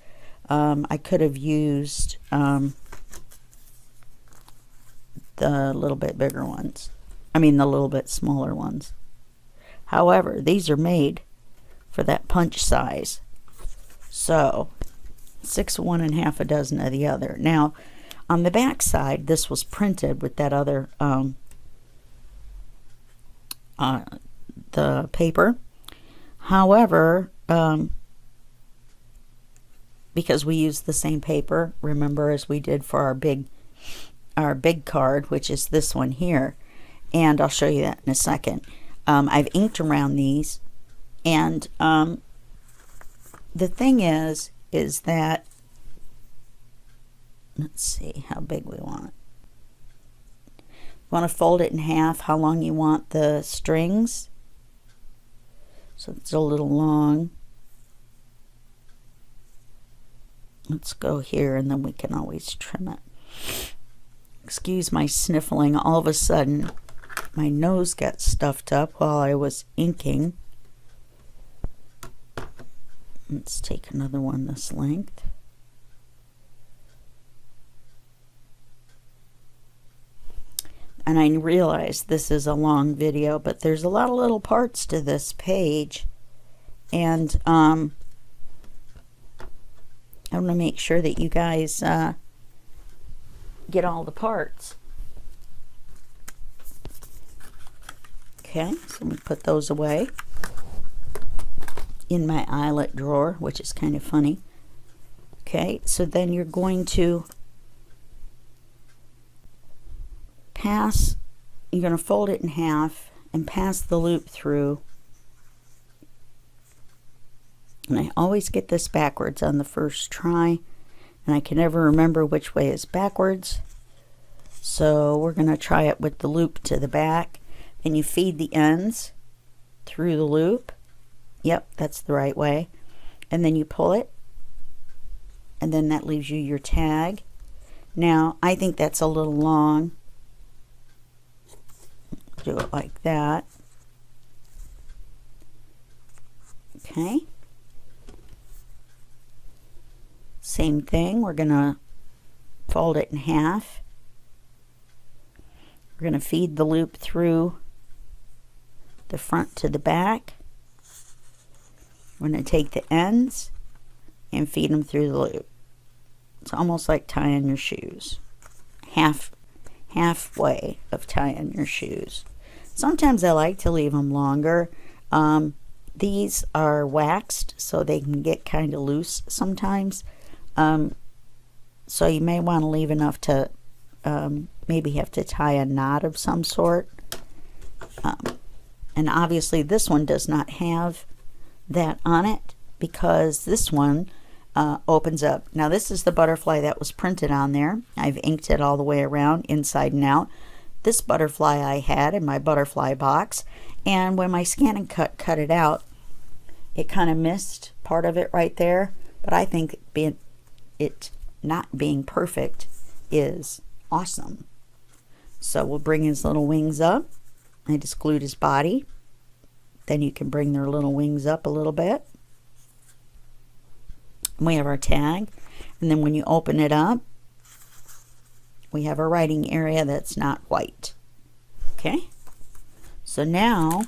I could have used the little bit bigger ones. I mean, the little bit smaller ones. However, these are made for that punch size. So, 6 of one and half a dozen of the other. Now, on the back side, this was printed with that other, the paper. However, because we used the same paper, remember, as we did for our big card, which is this one here, and I'll show you that in a second. I've inked around these, and the thing is that, let's see how big we want. You want to fold it in half, how long you want the strings. So it's a little long. Let's go here, and then we can always trim it. Excuse my sniffling. All of a sudden, my nose got stuffed up while I was inking. Let's take another one this length. And I realize this is a long video, but there's a lot of little parts to this page. And I want to make sure that you guys get all the parts. Okay, so I'm going to put those away in my eyelet drawer, which is kind of funny. Okay, so then you're going to you're going to fold it in half and pass the loop through. And I always get this backwards on the first try, and I can never remember which way is backwards. So we're going to try it with the loop to the back, and you feed the ends through the loop. Yep, that's the right way. And then you pull it, and then that leaves you your tag. Now, I think that's a little long. Do it like that. Okay. Same thing, we're going to fold it in half. We're going to feed the loop through the front to the back. We're going to take the ends and feed them through the loop. It's almost like tying your shoes. Halfway of tying your shoes. Sometimes I like to leave them longer. These are waxed, so they can get kind of loose sometimes. So you may want to leave enough to maybe have to tie a knot of some sort. And obviously this one does not have that on it because this one opens up. Now this is the butterfly that was printed on there. I've inked it all the way around, inside and out. This butterfly I had in my butterfly box, and when my scan and cut it out, it kind of missed part of it right there. But I think it not being perfect is awesome. So we'll bring his little wings up. I just glued his body. Then you can bring their little wings up a little bit. We have our tag, and then when you open it up, we have a writing area that's not white. Okay, so now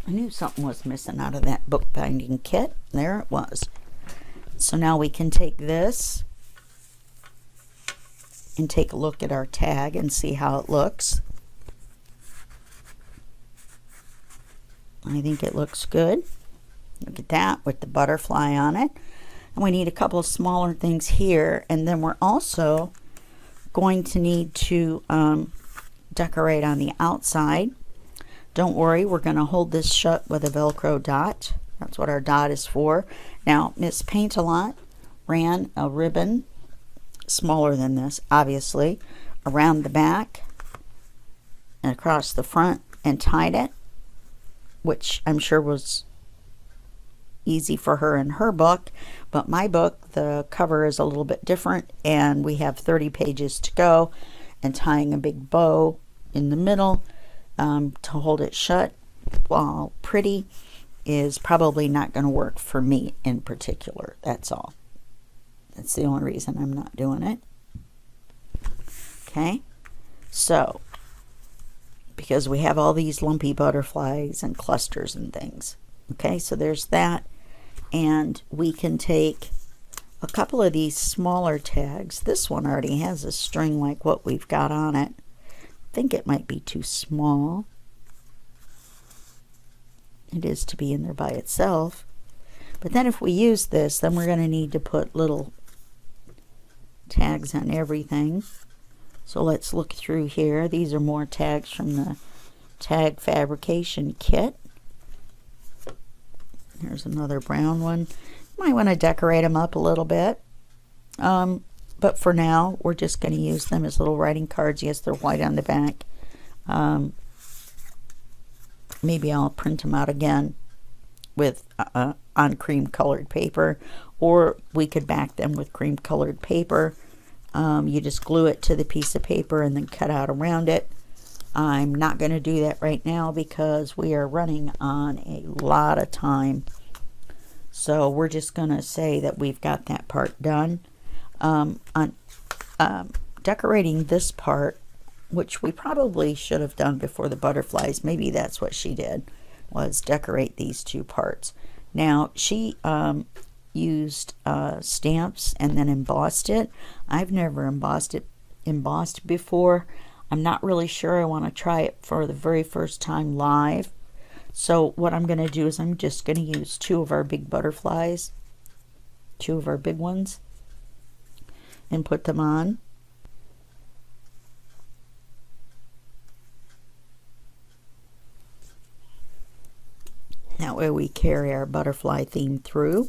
I knew something was missing out of that bookbinding kit. There it was. So now we can take this and take a look at our tag and see how it looks. I think it looks good. Look at that with the butterfly on it. And we need a couple of smaller things here, and then we're also going to need to decorate on the outside. Don't worry, we're going to hold this shut with a Velcro dot. That's what our dot is for. Now, Miss Paintalot ran a ribbon, smaller than this, obviously, around the back and across the front and tied it, which I'm sure was easy for her in her book. But my book, the cover is a little bit different, and we have 30 pages to go, and tying a big bow in the middle to hold it shut, while pretty, is probably not going to work for me in particular. That's all. That's the only reason I'm not doing it. Okay, so because we have all these lumpy butterflies and clusters and things. Okay, so there's that. And we can take a couple of these smaller tags. This one already has a string like what we've got on it. I think it might be too small. It is to be in there by itself. But then if we use this, then we're going to need to put little tags on everything. So let's look through here. These are more tags from the tag fabrication kit. Here's another brown one. You might want to decorate them up a little bit. But for now, we're just going to use them as little writing cards. Yes, they're white on the back. Maybe I'll print them out again with on cream colored paper, or we could back them with cream colored paper. You just glue it to the piece of paper and then cut out around it. I'm not going to do that right now because we are running on a lot of time. So we're just going to say that we've got that part done. On decorating this part, which we probably should have done before the butterflies, maybe that's what she did, was decorate these two parts. Now she used stamps and then embossed it. I've never embossed before. I'm not really sure. I want to try it for the very first time live. So what I'm going to do is I'm just going to use two of our big butterflies, two of our big ones, and put them on. That way we carry our butterfly theme through.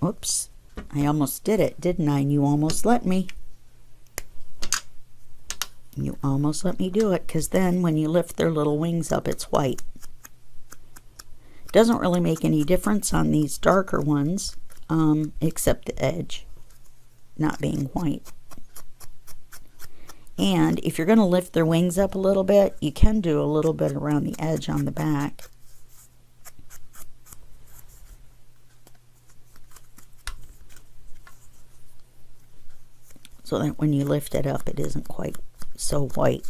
Oops, I almost did it, didn't I? And you almost let me. You almost let me do it, because then when you lift their little wings up, it's white. Doesn't really make any difference on these darker ones, except the edge not being white. And if you're going to lift their wings up a little bit, you can do a little bit around the edge on the back. So that when you lift it up, it isn't quite so white.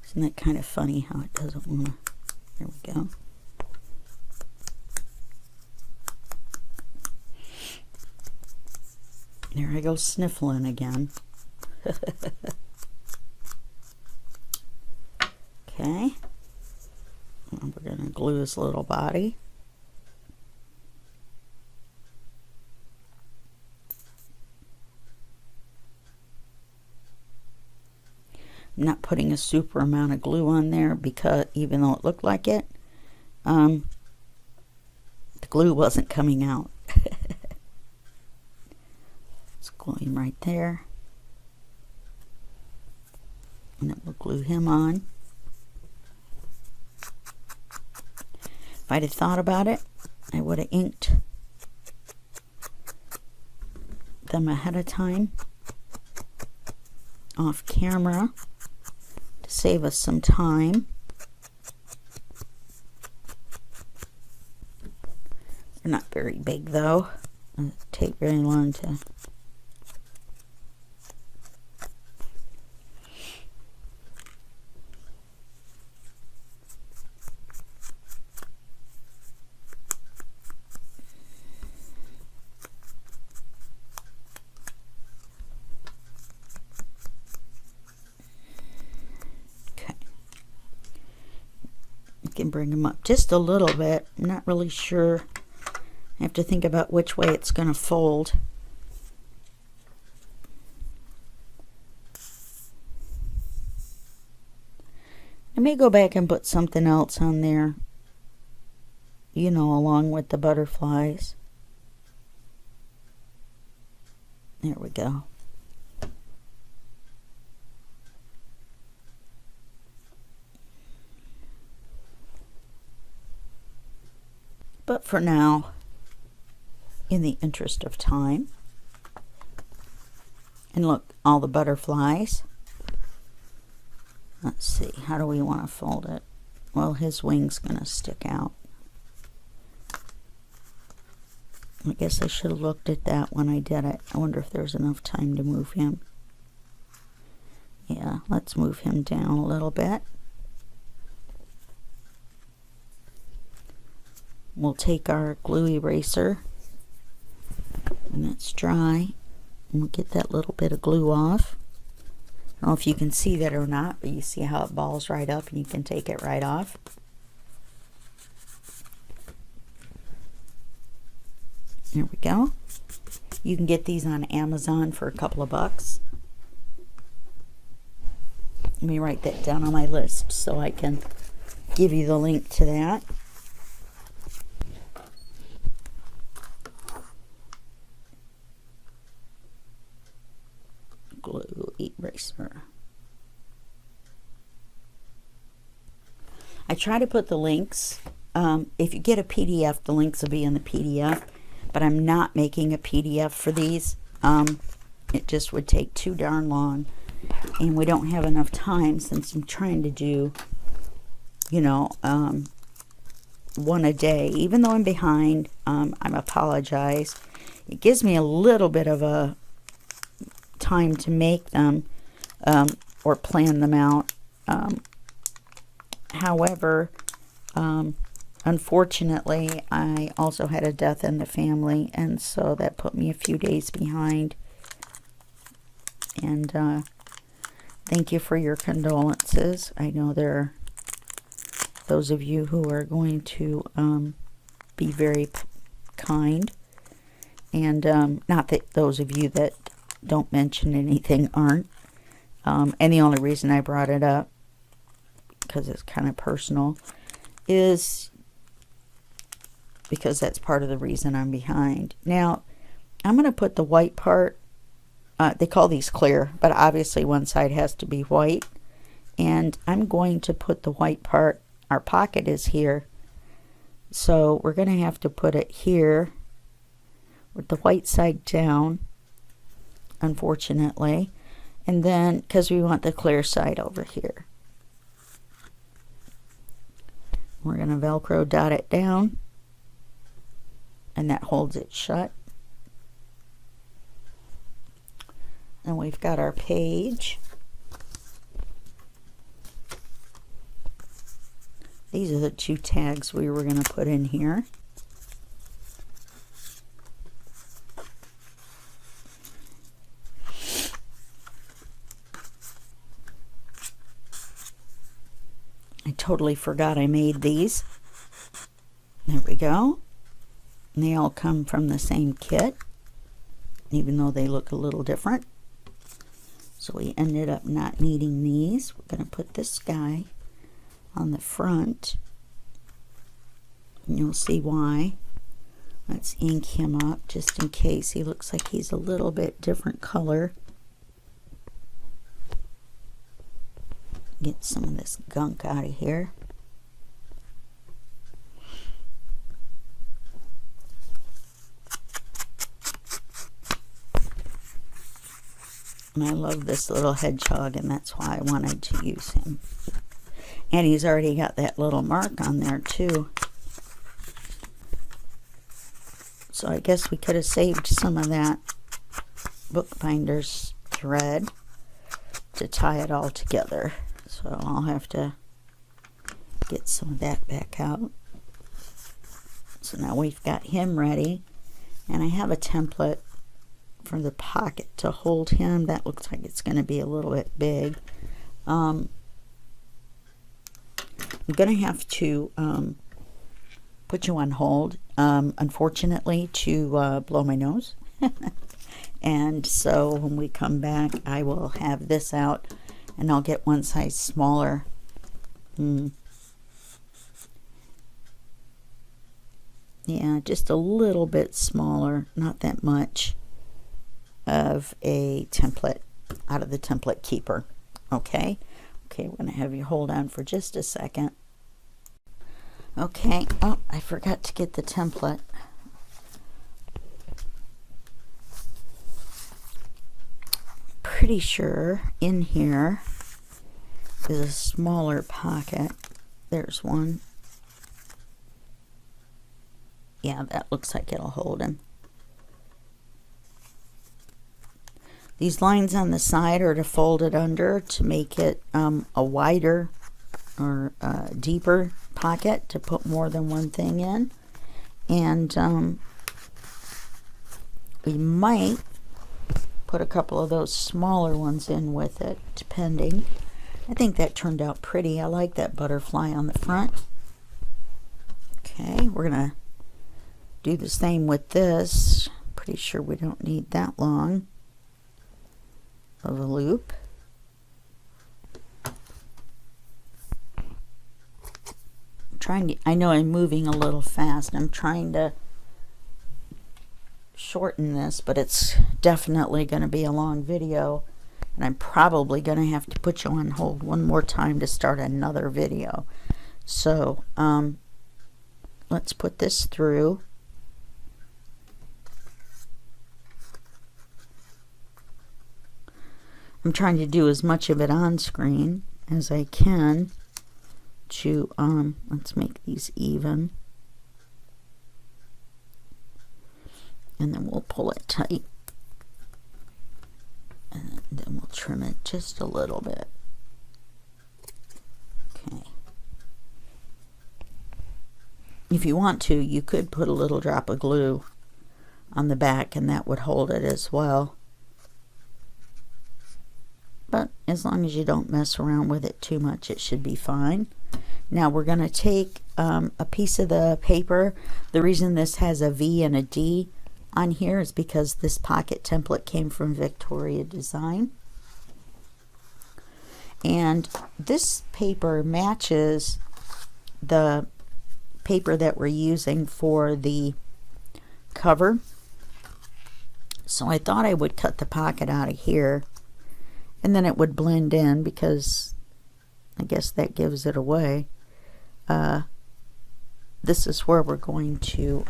Isn't that kind of funny how it doesn't want to? There we go. There I go sniffling again. Okay. his little body. I'm not putting a super amount of glue on there because even though it looked like it, the glue wasn't coming out. Let's glue him right there. And then we'll glue him on. If I'd have thought about it, I would have inked them ahead of time off camera to save us some time. They're not very big though. It'll take very long to. Can bring them up just a little bit. I'm not really sure. I have to think about which way it's going to fold. I may go back and put something else on there, you know, along with the butterflies. There we go. But for now, in the interest of time, and look, all the butterflies. Let's see, how do we want to fold it? Well, his wing's going to stick out. I guess I should have looked at that when I did it. I wonder if there's enough time to move him. Yeah, let's move him down a little bit. We'll take our glue eraser, and it's dry, and we'll get that little bit of glue off. I don't know if you can see that or not, but you see how it balls right up and you can take it right off. There we go. You can get these on Amazon for a couple of bucks. Let me write that down on my list so I can give you the link to that. Glue eraser. I try to put the links. If you get a PDF, the links will be in the PDF, but I'm not making a PDF for these. It just would take too darn long, and we don't have enough time since I'm trying to do, you know, one a day. Even though I'm behind, I apologize. It gives me a little bit of a time to make them or plan them out. However, unfortunately, I also had a death in the family, and so that put me a few days behind. And thank you for your condolences. I know there are those of you who are going to be very kind, and not that those of you that don't mention anything aren't. And the only reason I brought it up, because it's kind of personal, is because that's part of the reason I'm behind. Now, I'm going to put the white part, they call these clear, but obviously one side has to be white. And I'm going to put the white part, our pocket is here, so we're going to have to put it here with the white side down, unfortunately, and then because we want the clear side over here, we're going to Velcro dot it down, and that holds it shut. And we've got our page. These are the two tags we were going to put in here. I totally forgot I made these. There we go. And they all come from the same kit, even though they look a little different. So we ended up not needing these. We're going to put this guy on the front. And you'll see why. Let's ink him up just in case. He looks like he's a little bit different color. Get some of this gunk out of here. And I love this little hedgehog, and that's why I wanted to use him. And he's already got that little mark on there too. So I guess we could have saved some of that bookbinder's thread to tie it all together. So I'll have to get some of that back out. So now we've got him ready. And I have a template for the pocket to hold him. That looks like it's going to be a little bit big. I'm going to have to put you on hold, unfortunately, to blow my nose. And so when we come back, I will have this out, and I'll get one size smaller. Yeah, just a little bit smaller, not that much, of a template out of the template keeper. Okay, we're going to have you hold on for just a second. Okay, oh, I forgot to get the template. Pretty sure in here is a smaller pocket. There's one. Yeah, that looks like it'll hold him. These lines on the side are to fold it under to make it a wider or deeper pocket to put more than one thing in. And we might put a couple of those smaller ones in with it, depending. I think that turned out pretty. I like that butterfly on the front. Okay, we're going to do the same with this. Pretty sure we don't need that long of a loop. I know I'm moving a little fast. I'm trying to shorten this, but it's definitely going to be a long video, and I'm probably going to have to put you on hold one more time to start another video. So let's put this through. I'm trying to do as much of it on screen as I can to let's make these even, and then we'll pull it tight, and then we'll trim it just a little bit. Okay, if you want to, you could put a little drop of glue on the back, and that would hold it as well. But as long as you don't mess around with it too much, it should be fine. Now we're going to take a piece of the paper. The reason this has a V and a D on here is because this pocket template came from Victoria Design. And this paper matches the paper that we're using for the cover. So I thought I would cut the pocket out of here, and then it would blend in, because I guess that gives it away. This is where we're going to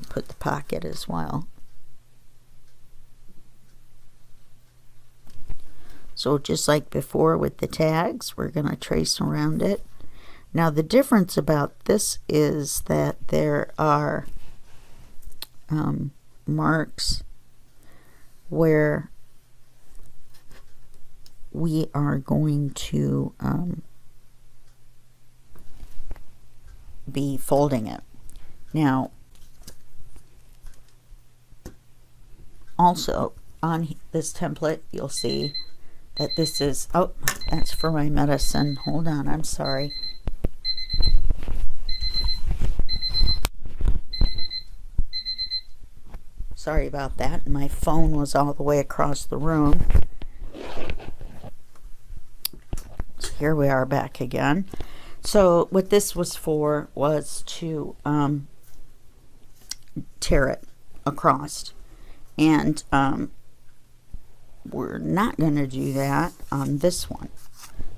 put the pocket as well. So just like before with the tags, we're going to trace around it. Now the difference about this is that there are marks where we are going to be folding it. Now, also on this template, you'll see that this is, oh, that's for my medicine. Hold on, I'm sorry. Sorry about that. My phone was all the way across the room. So here we are back again. So what this was for was to tear it across. And we're not going to do that on this one.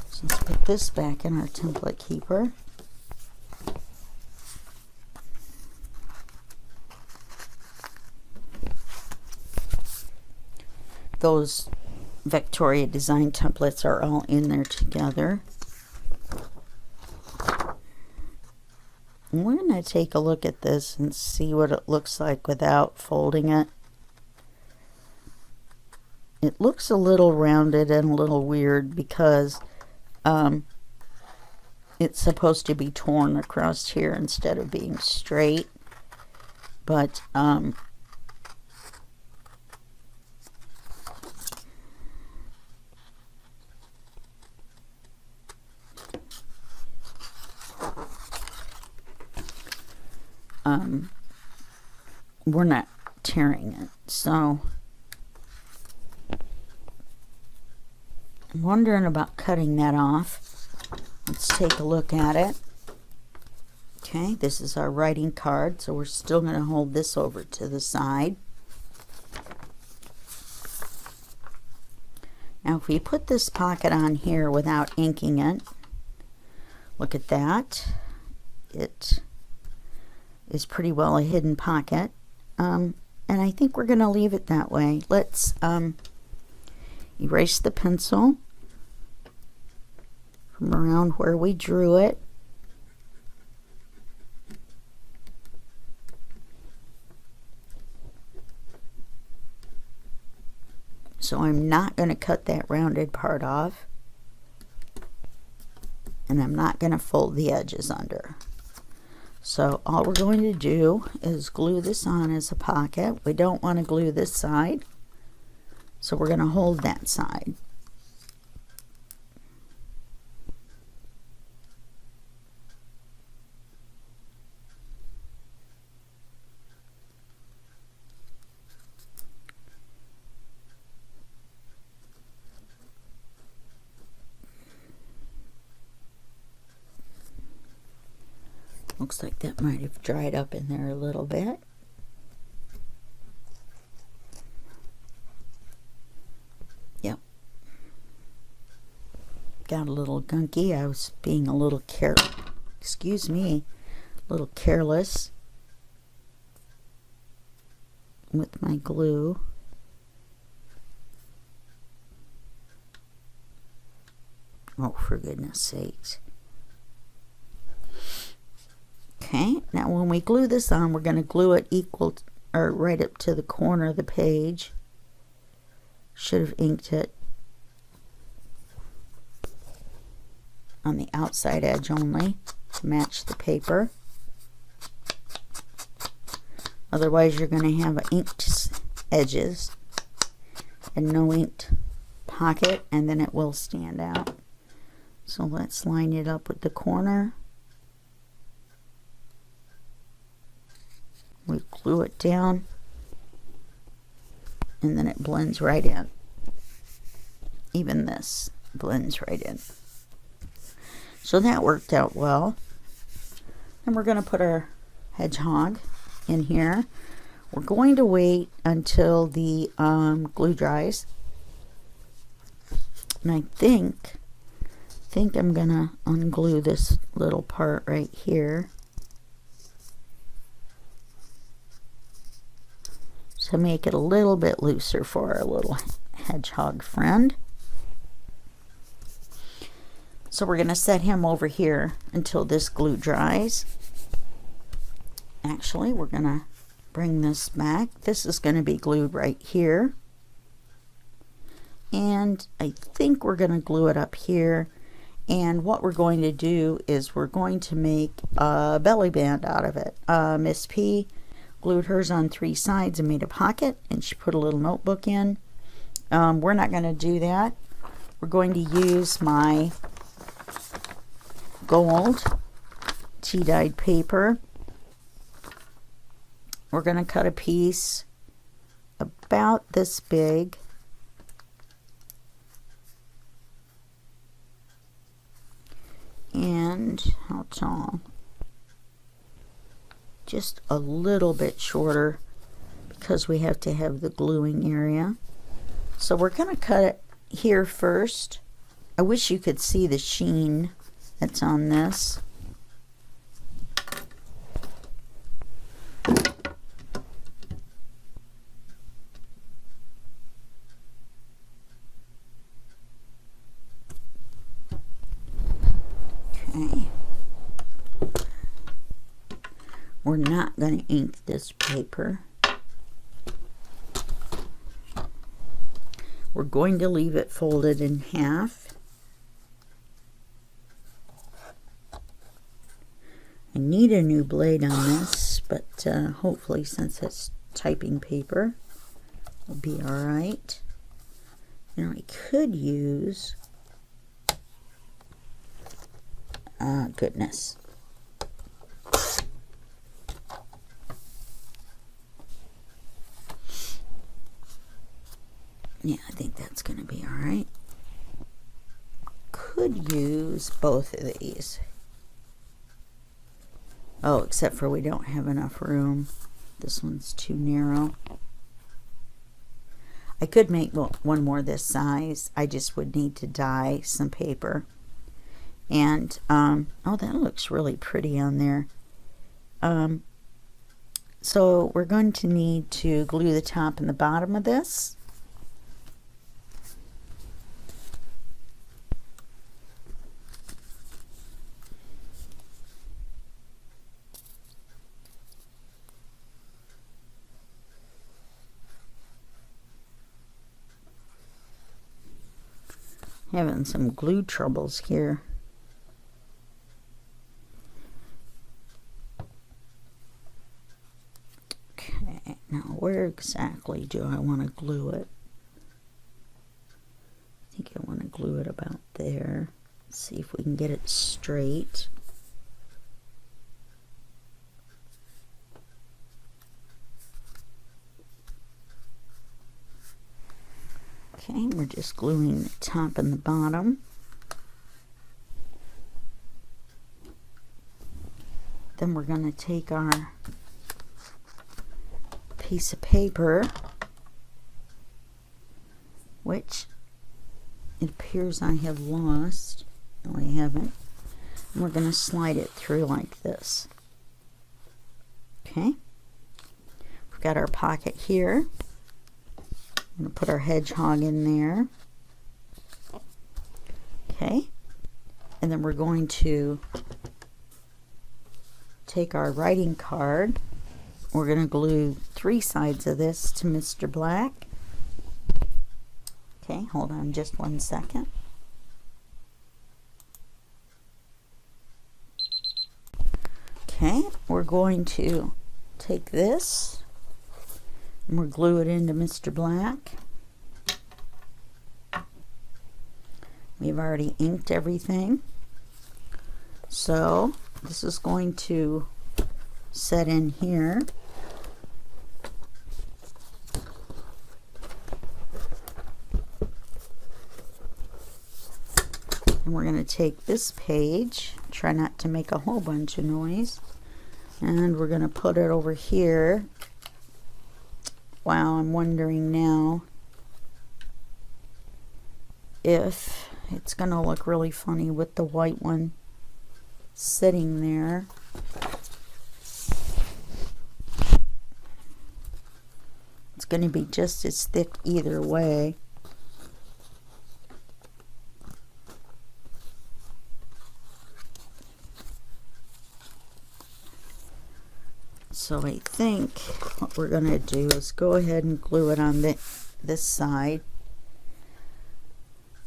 So let's put this back in our template keeper. Those Victoria design templates are all in there together. And we're going to take a look at this and see what it looks like without folding it. It looks a little rounded and a little weird because it's supposed to be torn across here instead of being straight. But we're not tearing it, so I'm wondering about cutting that off. Let's take a look at it. Okay, this is our writing card, so we're still going to hold this over to the side. Now if we put this pocket on here without inking it, look at that. It is pretty well a hidden pocket. And I think we're going to leave it that way. Let's erase the pencil from around where we drew it. So I'm not going to cut that rounded part off. And I'm not going to fold the edges under. So all we're going to do is glue this on as a pocket. We don't want to glue this side, so we're going to hold that side. Looks like that might have dried up in there a little bit. Yep. Got a little gunky. I was being a little excuse me, a little careless with my glue. Oh, for goodness sakes. Okay, now when we glue this on, we're going to glue it equal or right up to the corner of the page. Should have inked it on the outside edge only to match the paper. Otherwise you're going to have inked edges and no inked pocket, and then it will stand out. So let's line it up with the corner. We glue it down and then it blends right in. Even this blends right in. So that worked out well. And we're going to put our hedgehog in here. We're going to wait until the glue dries. And I think I'm going to unglue this little part right here to make it a little bit looser for our little hedgehog friend. So we're going to set him over here until this glue dries. Actually, we're going to bring this back. This is going to be glued right here. And I think we're going to glue it up here. And what we're going to do is we're going to make a belly band out of it. Miss P glued hers on 3 sides and made a pocket, and she put a little notebook in. We're not going to do that. We're going to use my gold tea-dyed paper. We're going to cut a piece about this big. And how tall? Just a little bit shorter because we have to have the gluing area. So we're going to cut it here first. I wish you could see the sheen that's on this. Okay. We're not going to ink this paper. We're going to leave it folded in half. I need a new blade on this, but hopefully, since it's typing paper, it'll be alright. You know, I could use, goodness. Yeah, I think that's going to be alright. Could use both of these. Oh, except for we don't have enough room. This one's too narrow. I could make one more this size. I just would need to dye some paper. And, oh, that looks really pretty on there. So we're going to need to glue the top and the bottom of this. Having some glue troubles here. Okay, now where exactly do I want to glue it? I think I want to glue it about there. Let's see if we can get it straight. Okay, we're just gluing the top and the bottom. Then we're going to take our piece of paper, which it appears I have lost. No, I haven't. And we're going to slide it through like this. Okay. We've got our pocket here. I'm going to put our hedgehog in there. Okay. And then we're going to take our writing card. We're going to glue 3 sides of this to Mr. Black. Okay, hold on just 1 second. Okay, we're going to take this and we'll glue it into Mr. Black. We've already inked everything. So this is going to set in here. And we're going to take this page, try not to make a whole bunch of noise, and we're going to put it over here. Wow, I'm wondering now if it's going to look really funny with the white one sitting there. It's going to be just as thick either way. So I think what we're going to do is go ahead and glue it on this side,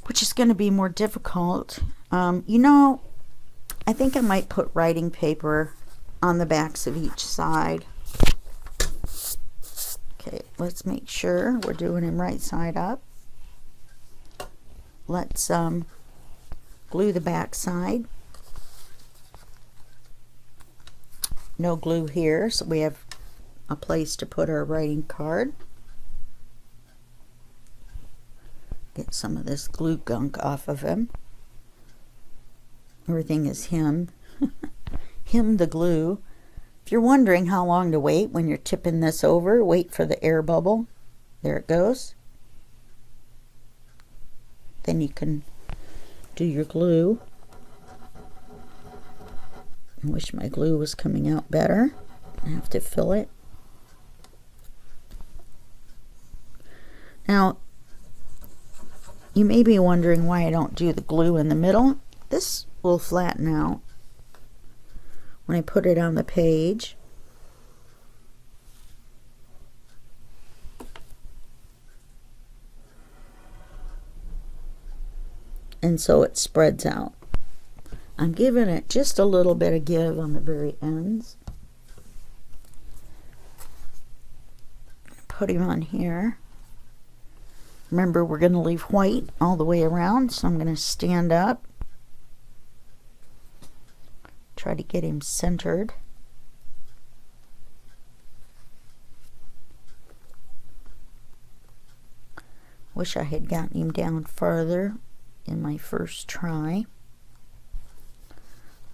which is going to be more difficult. You know, I think I might put writing paper on the backs of each side. Okay, let's make sure we're doing them right side up. Let's glue the back side. No glue here, so we have a place to put our writing card. Get some of this glue gunk off of him. Everything is him. Him the glue. If you're wondering how long to wait when you're tipping this over, wait for the air bubble. There it goes. Then you can do your glue. I wish my glue was coming out better. I have to fill it. Now, you may be wondering why I don't do the glue in the middle. This will flatten out when I put it on the page. And so it spreads out. I'm giving it just a little bit of give on the very ends. Put him on here. Remember, we're going to leave white all the way around, so I'm going to stand up. Try to get him centered. Wish I had gotten him down farther in my first try.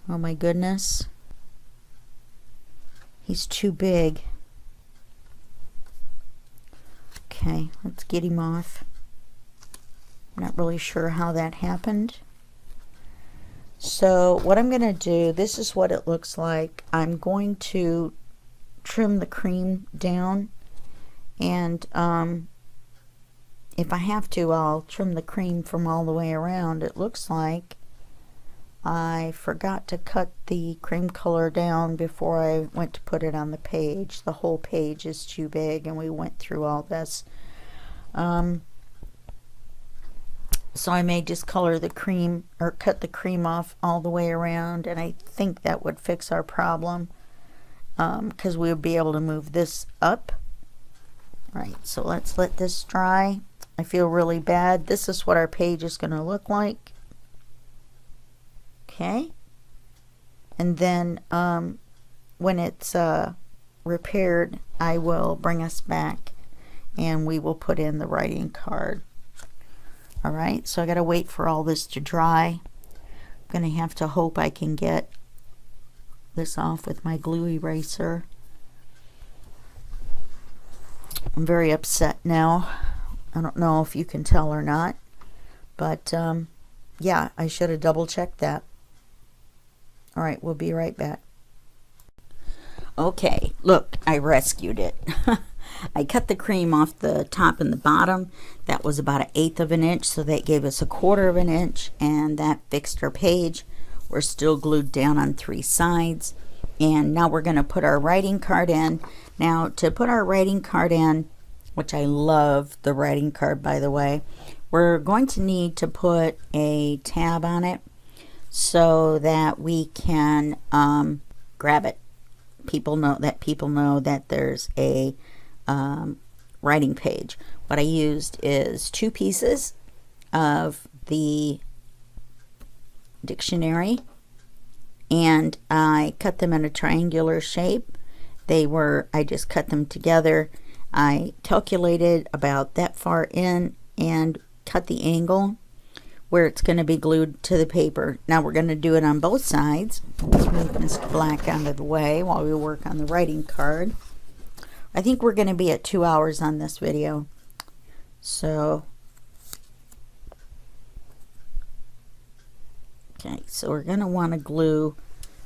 Oh my goodness. He's too big. Okay, let's get him off. I'm not really sure how that happened. So what I'm going to do, this is what it looks like. I'm going to trim the cream down, and if I have to, I'll trim the cream from all the way around. It looks like I forgot to cut the cream color down before I went to put it on the page. The whole page is too big, and we went through all this. So I may just color the cream, or cut the cream off all the way around, and I think that would fix our problem, because we would be able to move this up. Right, so let's let this dry. I feel really bad. This is what our page is going to look like. Okay, and then when it's repaired, I will bring us back and we will put in the writing card. All right, so I got to wait for all this to dry. I'm going to have to hope I can get this off with my glue eraser. I'm very upset now. I don't know if you can tell or not, but yeah, I should have double checked that. All right, we'll be right back. Okay, look, I rescued it. I cut the cream off the top and the bottom. That was about 1/8 of an inch, so that gave us 1/4 of an inch, and that fixed our page. We're still glued down on 3 sides, and now we're going to put our writing card in. Now, to put our writing card in, which I love the writing card, by the way, we're going to need to put a tab on it so that we can grab it. People know that there's a writing page. What I used is 2 pieces of the dictionary, and I cut them in a triangular shape. I just cut them together. I calculated about that far in and cut the angle where it's going to be glued to the paper. Now we're going to do it on both sides. Let's move Mr. Black out of the way while we work on the writing card. I think we're going to be at 2 hours on this video. So, okay, so we're going to want to glue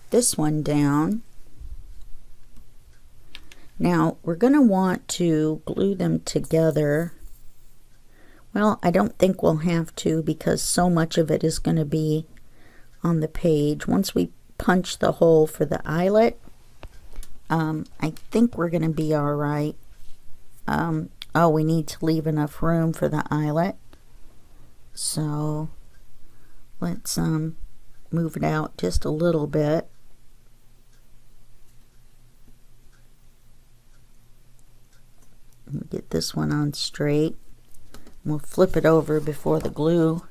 this one down. Now, we're going to want to glue them together. Well, I don't think we'll have to, because so much of it is going to be on the page. Once we punch the hole for the eyelet, I think we're going to be all right. Oh, we need to leave enough room for the eyelet. So, let's move it out just a little bit. Get this one on straight. We'll flip it over before the glue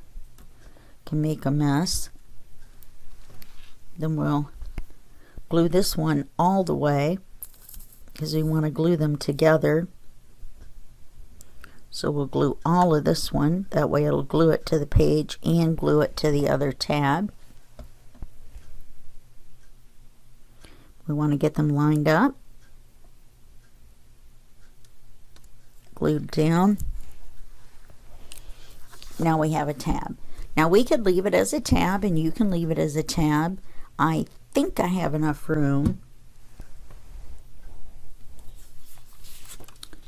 can make a mess. Then we'll glue this one all the way, because we want to glue them together. So we'll glue all of this one. That way it'll glue it to the page and glue it to the other tab. We want to get them lined up, glued down. Now we have a tab. Now we could leave it as a tab, and you can leave it as a tab. I think I have enough room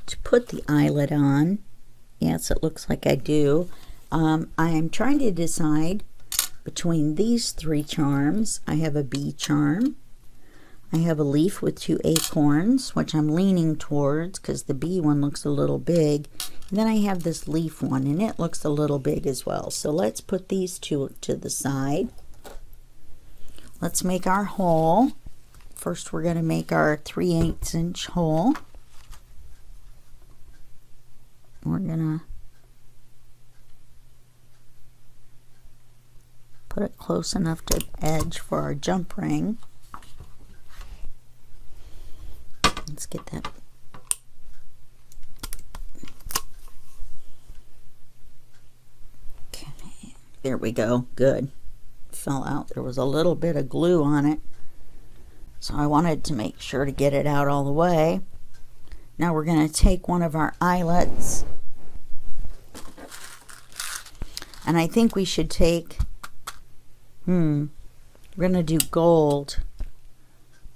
to put the eyelet on. Yes, it looks like I do. I am trying to decide between these three charms. I have a bee charm. I have a leaf with 2 acorns, which I'm leaning towards because the bee one looks a little big. And then I have this leaf one, and it looks a little big as well. So let's put these two to the side. Let's make our hole. First, we're going to make our 3/8 inch hole. We're going to put it close enough to the edge for our jump ring. Let's get that. Okay, there we go. Good. Fell out. There was a little bit of glue on it, so I wanted to make sure to get it out all the way. Now we're going to take one of our eyelets, and I think we should take, we're going to do gold.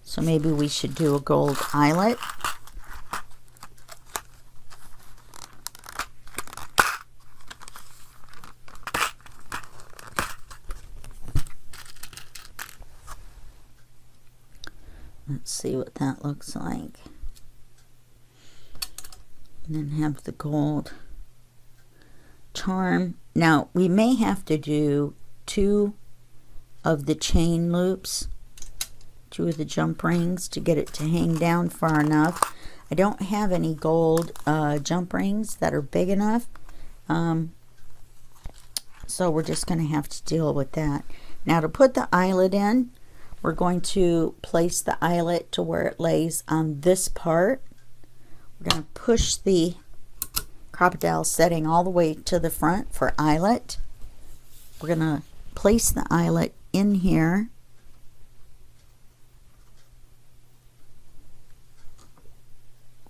So maybe we should do a gold eyelet. Let's see what that looks like. And then have the gold charm. Now we may have to do 2 of the chain loops, 2 of the jump rings to get it to hang down far enough. I don't have any gold jump rings that are big enough, so we're just going to have to deal with that. Now to put the eyelet in, we're going to place the eyelet to where it lays on this part. We're going to push the crocodile setting all the way to the front for eyelet. We're going to place the eyelet in here.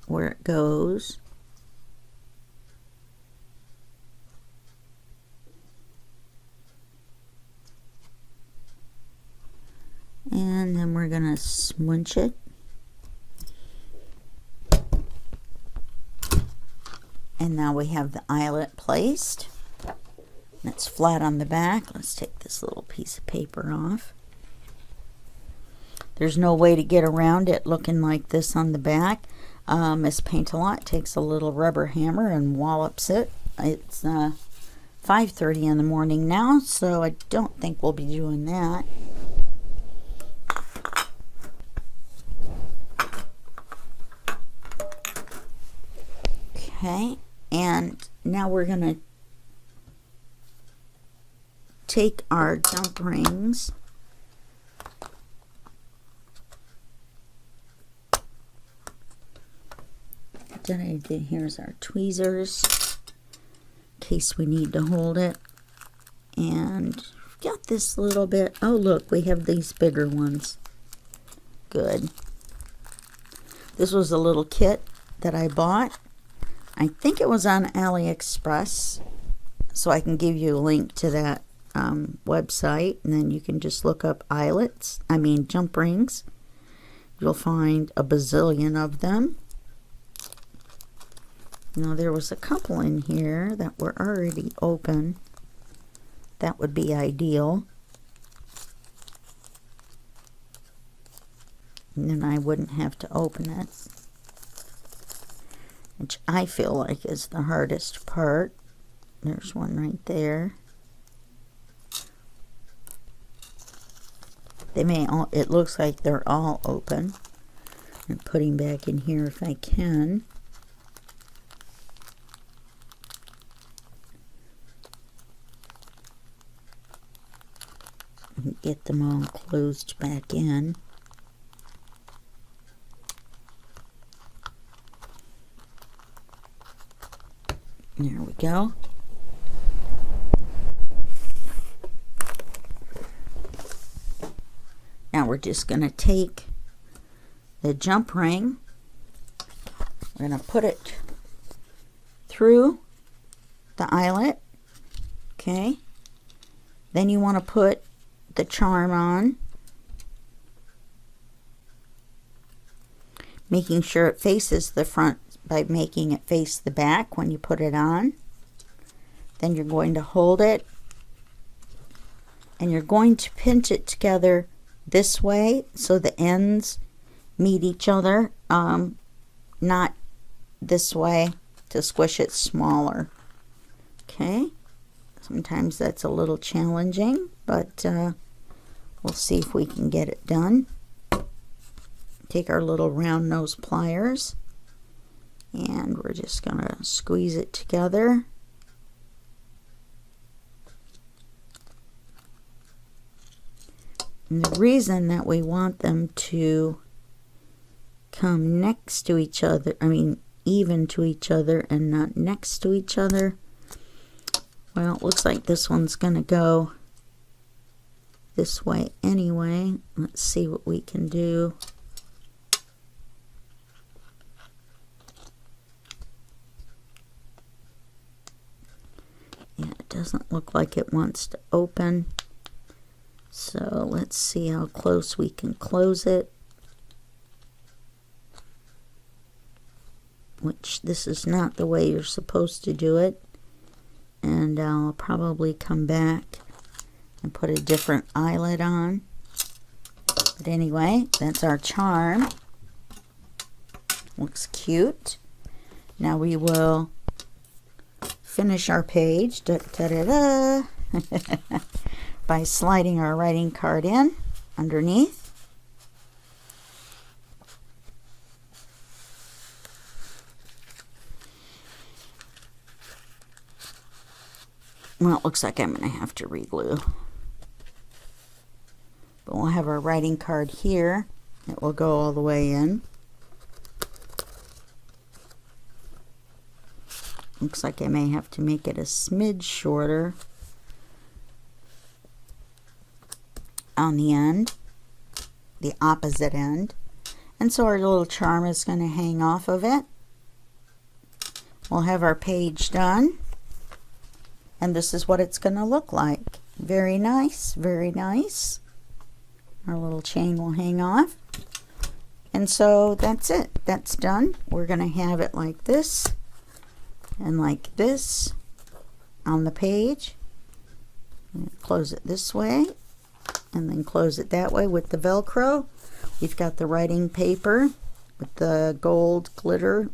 Where it goes. And then we're going to smooch it. And now we have the eyelet placed. It's flat on the back. Let's take this little piece of paper off. There's no way to get around it looking like this on the back. Miss Paintalot takes a little rubber hammer and wallops it. It's 5:30 in the morning now, so I don't think we'll be doing that. Okay, and now we're going to take our jump rings here's our tweezers in case we need to hold it, and we've got this little bit. Oh look, we have these bigger ones. Good. This was a little kit that I bought. I think it was on AliExpress, so I can give you a link to that website, and then you can just look up jump rings. You'll find a bazillion of them. Now there was a couple in here that were already open. That would be ideal. And then I wouldn't have to open it, which I feel like is the hardest part. There's one right there. They may all, it looks like they're all open. I'm putting back in here if I can. And get them all closed back in. There we go. Now we're just going to take the jump ring, we're going to put it through the eyelet, okay? Then you want to put the charm on, making sure it faces the front by making it face the back when you put it on. Then you're going to hold it and you're going to pinch it together this way so the ends meet each other, not this way to squish it smaller. Okay, sometimes that's a little challenging, but we'll see if we can get it done. Take our little round nose pliers and we're just gonna squeeze it together. And the reason that we want them to come next to each other, even to each other and not next to each other, well, it looks like this one's gonna go this way anyway. Let's see what we can do. Yeah, it doesn't look like it wants to open. So let's see how close we can close it. Which this is not the way you're supposed to do it. And I'll probably come back and put a different eyelet on. But anyway, that's our charm. Looks cute. Now we will finish our page by sliding our writing card in underneath. Well, it looks like I'm going to have to re-glue. But we'll have our writing card here. It will go all the way in. Looks like I may have to make it a smidge shorter on the end, the opposite end. And so our little charm is going to hang off of it. We'll have our page done. And this is what it's going to look like. Very nice, very nice. Our little chain will hang off. And so that's it. That's done. We're going to have it like this and like this on the page. Close it this way and then close it that way with the Velcro. We've got the writing paper with the gold glitter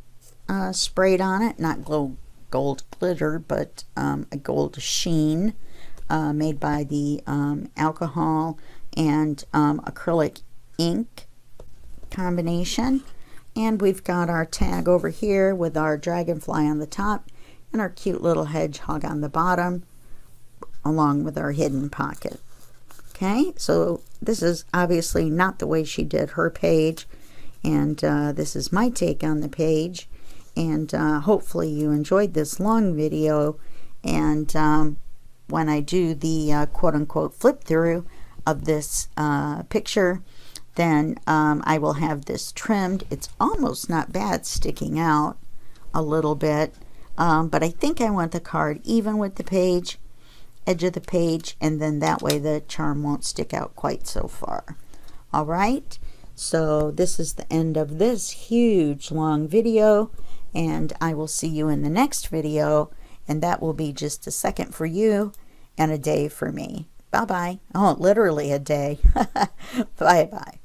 sprayed on it. Not gold glitter, but a gold sheen made by the alcohol and acrylic ink combination. And we've got our tag over here with our dragonfly on the top and our cute little hedgehog on the bottom, along with our hidden pocket. Okay, so this is obviously not the way she did her page, and this is my take on the page. And hopefully you enjoyed this long video. And when I do the quote-unquote flip through of this picture, then I will have this trimmed. It's almost not bad, sticking out a little bit, but I think I want the card even with the page, edge of the page, and then that way the charm won't stick out quite so far. All right, so this is the end of this huge long video, and I will see you in the next video, and that will be just a second for you and a day for me. Bye-bye. Oh, literally a day. Bye-bye.